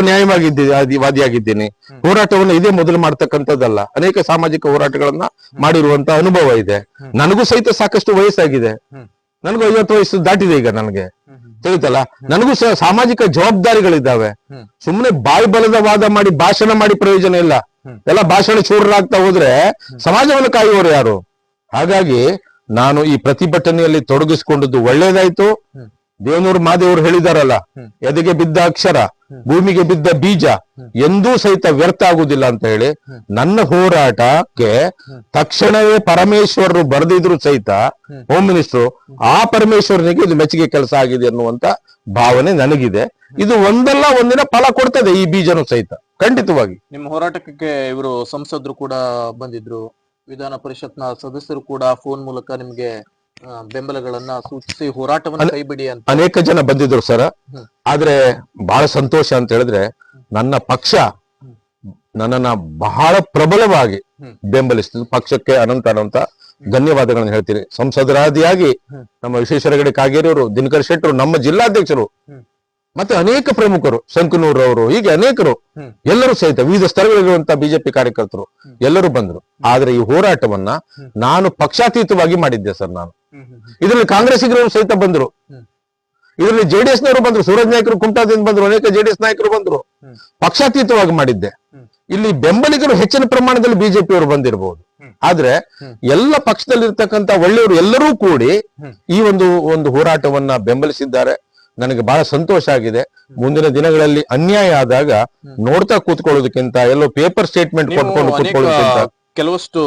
ವಾದಿಯಾಗಿದ್ದೀನಿ. ಹೋರಾಟವನ್ನು ಇದೇ ಮೊದಲು ಮಾಡ್ತಕ್ಕಂಥದ್ದಲ್ಲ. ಅನೇಕ ಸಾಮಾಜಿಕ ಹೋರಾಟಗಳನ್ನ ಮಾಡಿರುವಂತ ಅನುಭವ ಇದೆ. ನನಗೂ ಸಹಿತ ಸಾಕಷ್ಟು ವಯಸ್ಸಾಗಿದೆ. ನನಗೂ 50 ವಯಸ್ಸು ದಾಟಿದೆ ಈಗ. ನನಗೆ ತಿಳಿತಲ್ಲ, ನನಗೂ ಸಹ ಸಾಮಾಜಿಕ ಜವಾಬ್ದಾರಿಗಳಿದ್ದಾವೆ. ಸುಮ್ಮನೆ ಬಾಯಿ ಬಲದ ವಾದ ಮಾಡಿ ಭಾಷಣ ಮಾಡಿ ಪ್ರಯೋಜನ ಇಲ್ಲ. ಎಲ್ಲ ಭಾಷಣ ಚೂರರಾಗ್ತಾ ಹೋದ್ರೆ ಸಮಾಜವನ್ನು ಕಾಯುವವರು ಯಾರು? ಹಾಗಾಗಿ ನಾನು ಈ ಪ್ರತಿಭಟನೆಯಲ್ಲಿ ತೊಡಗಿಸಿಕೊಂಡದ್ದು ಒಳ್ಳೇದಾಯ್ತು. ದೇವನೂರು ಮಾದೇವರು ಹೇಳಿದಾರಲ್ಲ, ಎದೆಗೆ ಬಿದ್ದ ಅಕ್ಷರ ಭೂಮಿಗೆ ಬಿದ್ದ ಬೀಜ ಎಂದೂ ಸಹಿತ ವ್ಯರ್ಥ ಆಗುದಿಲ್ಲ ಅಂತ ಹೇಳಿ, ನನ್ನ ಹೋರಾಟಕ್ಕೆ ತಕ್ಷಣವೇ ಪರಮೇಶ್ವರರು ಬರೆದಿದ್ರು ಸಹಿತ ಹೋಮ್ ಮಿನಿಸ್ಟರ್, ಆ ಪರಮೇಶ್ವರನಿಗೆ ಇದು ಮೆಚ್ಚುಗೆ ಕೆಲಸ ಆಗಿದೆ ಅನ್ನುವಂತ ಭಾವನೆ ನನಗಿದೆ. ಇದು ಒಂದಲ್ಲ ಒಂದಿನ ಫಲ ಕೊಡ್ತದೆ ಈ ಬೀಜನು ಸಹಿತ, ಖಂಡಿತವಾಗಿ. ನಿಮ್ಮ ಹೋರಾಟಕ್ಕೆ ಇವರು ಸಂಸದರು ಕೂಡ ಬಂದಿದ್ರು, ವಿಧಾನ ಪರಿಷತ್ನ ಸದಸ್ಯರು ಕೂಡ ಫೋನ್ ಮೂಲಕ ನಿಮ್ಗೆ ಬೆಂಬಲಗಳನ್ನ ಸೂಚಿಸಿ ಹೋರಾಟವನ್ನು ಕೈಬಿಡಿ ಅಂತ ಅನೇಕ ಜನ ಬಂದಿದ್ರು ಸರ್. ಆದ್ರೆ ಬಹಳ ಸಂತೋಷ ಅಂತ ಹೇಳಿದ್ರೆ, ನನ್ನ ಪಕ್ಷ ನನ್ನನ್ನ ಬಹಳ ಪ್ರಬಲವಾಗಿ ಬೆಂಬಲಿಸಿದ್ರು. ಪಕ್ಷಕ್ಕೆ ಅನಂತ ಧನ್ಯವಾದಗಳನ್ನು ಹೇಳ್ತೀನಿ. ಸಂಸದರಾದಿಯಾಗಿ ನಮ್ಮ ವಿಶ್ವೇಶ್ವರ ಕಾಗೇರಿಯವರು, ದಿನಕರ್ ಶೆಟ್ಟರು, ನಮ್ಮ ಜಿಲ್ಲಾಧ್ಯಕ್ಷರು, ಮತ್ತೆ ಅನೇಕ ಪ್ರಮುಖರು, ಸಂಕನೂರ್ ಅವರು, ಹೀಗೆ ಅನೇಕರು, ಎಲ್ಲರೂ ಸಹಿತ ವಿವಿಧ ಸ್ತರಗಳಿರುವಂತಹ ಬಿಜೆಪಿ ಕಾರ್ಯಕರ್ತರು ಎಲ್ಲರೂ ಬಂದ್ರು. ಆದ್ರೆ ಈ ಹೋರಾಟವನ್ನ ನಾನು ಪಕ್ಷಾತೀತವಾಗಿ ಮಾಡಿದ್ದೆ ಸರ್. ನಾನು ಇದರಲ್ಲಿ ಕಾಂಗ್ರೆಸ್ಸಿಗರು ಸಹಿತ ಬಂದ್ರು, ಇದರಲ್ಲಿ ಜೆಡಿಎಸ್ ನವರು ಬಂದ್ರು, ಸೂರಜ್ ನಾಯ್ಕರು ಕುಮಟಾದಿಂದ ಬಂದ್ರು, ಅನೇಕ ಜೆಡಿಎಸ್ ನಾಯಕರು ಬಂದ್ರು. ಪಕ್ಷಾತೀತವಾಗಿ ಮಾಡಿದ್ದೆ. ಇಲ್ಲಿ ಬೆಂಬಲಿಗರು ಹೆಚ್ಚಿನ ಪ್ರಮಾಣದಲ್ಲಿ ಬಿಜೆಪಿಯವರು ಬಂದಿರಬಹುದು. ಆದ್ರೆ ಎಲ್ಲ ಪಕ್ಷದಲ್ಲಿರ್ತಕ್ಕಂಥ ಒಳ್ಳೆಯವರು ಎಲ್ಲರೂ ಕೂಡಿ ಈ ಒಂದು ಹೋರಾಟವನ್ನ ಬೆಂಬಲಿಸಿದ್ದಾರೆ. ನನಗೆ ಬಹಳ ಸಂತೋಷ ಆಗಿದೆ. ಮುಂದಿನ ದಿನಗಳಲ್ಲಿ ಅನ್ಯಾಯ ಆದಾಗ ನೋಡ್ತಾ ಕೂತ್ಕೊಳ್ಳೋದಕ್ಕಿಂತ, ಎಲ್ಲೋ ಪೇಪರ್ ಸ್ಟೇಟ್ಮೆಂಟ್ ಕೊಟ್ಕೊಂಡು ಕೂತ್ಕೊಳ್ಳೋದಕ್ಕಿಂತ, ಕೆಲವಷ್ಟು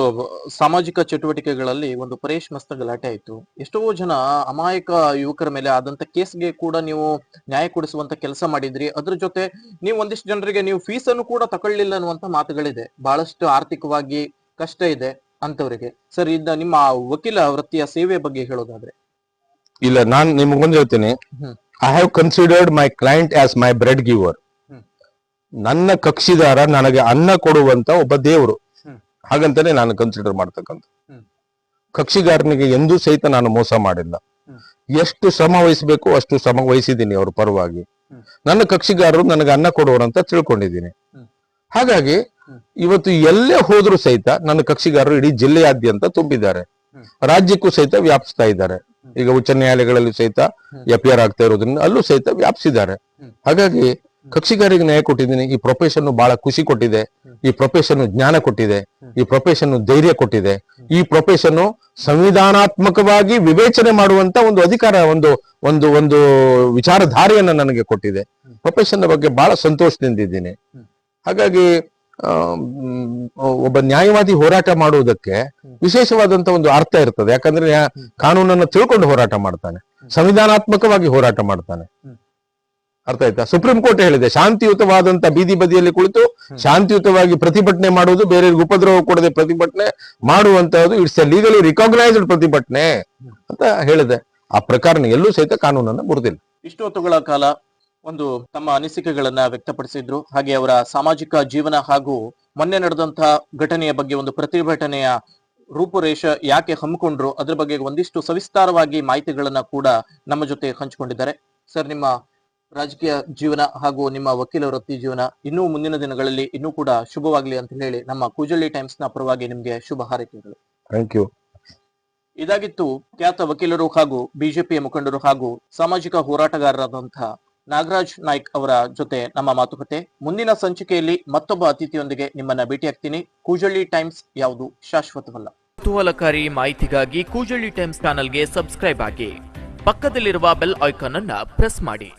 ಸಾಮಾಜಿಕ ಚಟುವಟಿಕೆಗಳಲ್ಲಿ ಒಂದು ಪರೇಶ್ ಮಸ್ತ ಗಲಾಟೆ ಆಯ್ತು. ಎಷ್ಟೋ ಜನ ಅಮಾಯಕ ಯುವಕರ ಮೇಲೆ ಆದಂತ ಕೇಸ್ಗೆ ಕೂಡ ನೀವು ನ್ಯಾಯ ಕೊಡಿಸುವಂತ ಕೆಲಸ ಮಾಡಿದ್ರಿ. ಅದ್ರ ಜೊತೆ ನೀವು ಒಂದಿಷ್ಟು ಜನರಿಗೆ ನೀವು ಫೀಸ್ ಅನ್ನು ಕೂಡ ತಗೊಳ್ಳಿಲ್ಲ ಅನ್ನುವಂತ ಮಾತುಗಳಿದೆ. ಬಹಳಷ್ಟು ಆರ್ಥಿಕವಾಗಿ ಕಷ್ಟ ಇದೆ ಅಂತವರಿಗೆ. ಸರ್, ಇದ್ದ ನಿಮ್ಮ ವಕೀಲ ವೃತ್ತಿಯ ಸೇವೆ ಬಗ್ಗೆ ಹೇಳೋದಾದ್ರೆ? ಇಲ್ಲ, ನಾನು ನಿಮಗೊಂದು ಹೇಳ್ತೀನಿ. I have considered my client as my bread ಗಿವರ್. ನನ್ನ ಕಕ್ಷಿದಾರ ನನಗೆ ಅನ್ನ ಕೊಡುವಂತ ಒಬ್ಬ ದೇವರು, ಹಾಗಂತಾನೆ ನಾನು ಕನ್ಸಿಡರ್ ಮಾಡ್ತಕ್ಕಂಥ. ಕಕ್ಷಿಗಾರನಿಗೆ ಎಂದೂ ಸಹಿತ ನಾನು ಮೋಸ ಮಾಡಿಲ್ಲ. ಎಷ್ಟು ಶ್ರಮ ವಹಿಸಬೇಕು ಅಷ್ಟು ಶ್ರಮ ವಹಿಸಿದ್ದೀನಿ ಅವ್ರ ಪರವಾಗಿ. ನನ್ನ ಕಕ್ಷಿಗಾರರು ನನಗೆ ಅನ್ನ ಕೊಡುವರಂತ ತಿಳ್ಕೊಂಡಿದ್ದೀನಿ. ಹಾಗಾಗಿ ಇವತ್ತು ಎಲ್ಲೇ ಹೋದ್ರು ಸಹಿತ ನನ್ನ ಕಕ್ಷಿಗಾರರು ಇಡೀ ಜಿಲ್ಲೆಯಾದ್ಯಂತ ತುಂಬಿದ್ದಾರೆ, ರಾಜ್ಯಕ್ಕೂ ಸಹಿತ ವ್ಯಾಪಿಸ್ತಾ ಇದ್ದಾರೆ. ಈಗ ಉಚ್ಚ ನ್ಯಾಯಾಲಯಗಳಲ್ಲಿ ಸಹಿತ FIR ಆಗ್ತಾ ಇರೋದ್ರಿಂದ ಅಲ್ಲೂ ಸಹಿತ ವ್ಯಾಪಿಸಿದ್ದಾರೆ. ಹಾಗಾಗಿ ಕಕ್ಷಿಗಾರಿಗೆ ನ್ಯಾಯ ಕೊಟ್ಟಿದ್ದೀನಿ. ಈ ಪ್ರೊಫೆಷನ್ ಬಹಳ ಖುಷಿ ಕೊಟ್ಟಿದೆ, ಈ ಪ್ರೊಫೆಷನ್ ಜ್ಞಾನ ಕೊಟ್ಟಿದೆ, ಈ ಪ್ರೊಫೆಷನ್ ಧೈರ್ಯ ಕೊಟ್ಟಿದೆ, ಈ ಪ್ರೊಫೆಷನ್ ಸಂವಿಧಾನಾತ್ಮಕವಾಗಿ ವಿವೇಚನೆ ಮಾಡುವಂತ ಒಂದು ಅಧಿಕಾರ, ಒಂದು ಒಂದು ಒಂದು ವಿಚಾರಧಾರೆಯನ್ನ ನನಗೆ ಕೊಟ್ಟಿದೆ. ಪ್ರೊಫೆಷನ್ ಬಗ್ಗೆ ಬಹಳ ಸಂತೋಷದಿಂದಿದ್ದೀನಿ. ಹಾಗಾಗಿ ಒಬ್ಬ ನ್ಯಾಯವಾದಿ ಹೋರಾಟ ಮಾಡುವುದಕ್ಕೆ ವಿಶೇಷವಾದಂತ ಒಂದು ಅರ್ಥ ಇರ್ತದೆ. ಯಾಕಂದ್ರೆ ಕಾನೂನನ್ನು ತಿಳ್ಕೊಂಡು ಹೋರಾಟ ಮಾಡ್ತಾನೆ, ಸಂವಿಧಾನಾತ್ಮಕವಾಗಿ ಹೋರಾಟ ಮಾಡ್ತಾನೆ. ಅರ್ಥ ಆಯ್ತಾ? ಸುಪ್ರೀಂ ಕೋರ್ಟ್ ಹೇಳಿದೆ, ಶಾಂತಿಯುತವಾದಂತ ಬೀದಿ ಬದಿಯಲ್ಲಿ ಕುಳಿತು ಶಾಂತಿಯುತವಾಗಿ ಪ್ರತಿಭಟನೆ ಮಾಡುವುದು, ಬೇರೆಯವ್ರಿಗೆ ಉಪದ್ರವ ಕೊಡದೆ ಪ್ರತಿಭಟನೆ ಮಾಡುವಂತಹದ್ದು ಇಟ್ಸ್ ಎ ಲೀಗಲಿ ರಿಕಾಗ್ನೈಸ್ಡ್ ಪ್ರತಿಭಟನೆ ಅಂತ ಹೇಳಿದೆ. ಆ ಪ್ರಕಾರ ಎಲ್ಲೂ ಸಹಿತ ಕಾನೂನನ್ನು ಮುರಿದಿಲ್ಲ. ಇಷ್ಟು ಹೊತ್ತುಗಳ ಕಾಲ ಒಂದು ತಮ್ಮ ಅನಿಸಿಕೆಗಳನ್ನ ವ್ಯಕ್ತಪಡಿಸಿದ್ರು. ಹಾಗೆ ಅವರ ಸಾಮಾಜಿಕ ಜೀವನ ಹಾಗೂ ಮೊನ್ನೆ ನಡೆದಂತಹ ಘಟನೆಯ ಬಗ್ಗೆ, ಒಂದು ಪ್ರತಿಭಟನೆಯ ರೂಪುರೇಷ ಯಾಕೆ ಹಮ್ಮಿಕೊಂಡ್ರು ಅದ್ರ ಬಗ್ಗೆ ಒಂದಿಷ್ಟು ಸವಿಸ್ತಾರವಾಗಿ ಮಾಹಿತಿಗಳನ್ನ ಕೂಡ ನಮ್ಮ ಜೊತೆ ಹಂಚಿಕೊಂಡಿದ್ದಾರೆ. ಸರ್, ನಿಮ್ಮ ರಾಜಕೀಯ ಜೀವನ ಹಾಗೂ ನಿಮ್ಮ ವಕೀಲ ವೃತ್ತಿ ಜೀವನ ಇನ್ನೂ ಮುಂದಿನ ದಿನಗಳಲ್ಲಿ ಇನ್ನೂ ಕೂಡ ಶುಭವಾಗ್ಲಿ ಅಂತ ಹೇಳಿ ನಮ್ಮ ಕೂಜಳ್ಳಿ ಟೈಮ್ಸ್ ನ ಪರವಾಗಿ ನಿಮ್ಗೆ ಶುಭ ಹಾರೈಕೆಗಳು. Thank you. ಇದಾಗಿತ್ತು ಖ್ಯಾತ ವಕೀಲರು ಹಾಗೂ ಬಿಜೆಪಿಯ ಮುಖಂಡರು ಹಾಗೂ ಸಾಮಾಜಿಕ ಹೋರಾಟಗಾರರಾದಂತಹ ನಾಗರಾಜ್ ನಾಯ್ಕ್ ಅವರ ಜೊತೆ ನಮ್ಮ ಮಾತುಕತೆ. ಮುಂದಿನ ಸಂಚಿಕೆಯಲ್ಲಿ ಮತ್ತೊಬ್ಬ ಅತಿಥಿಯೊಂದಿಗೆ ನಿಮ್ಮನ್ನ ಭೇಟಿಯಾಗ್ತೀನಿ. ಕೂಜಳ್ಳಿ ಟೈಮ್ಸ್ ಯಾವುದು ಶಾಶ್ವತವಲ್ಲ. ಕುತೂಹಲಕಾರಿ ಮಾಹಿತಿಗಾಗಿ ಕೂಜಳ್ಳಿ ಟೈಮ್ಸ್ ಚಾನೆಲ್ಗೆ ಸಬ್ಸ್ಕ್ರೈಬ್ ಆಗಿ, ಪಕ್ಕದಲ್ಲಿರುವ ಬೆಲ್ ಐಕಾನ್ ಅನ್ನ ಪ್ರೆಸ್ ಮಾಡಿ.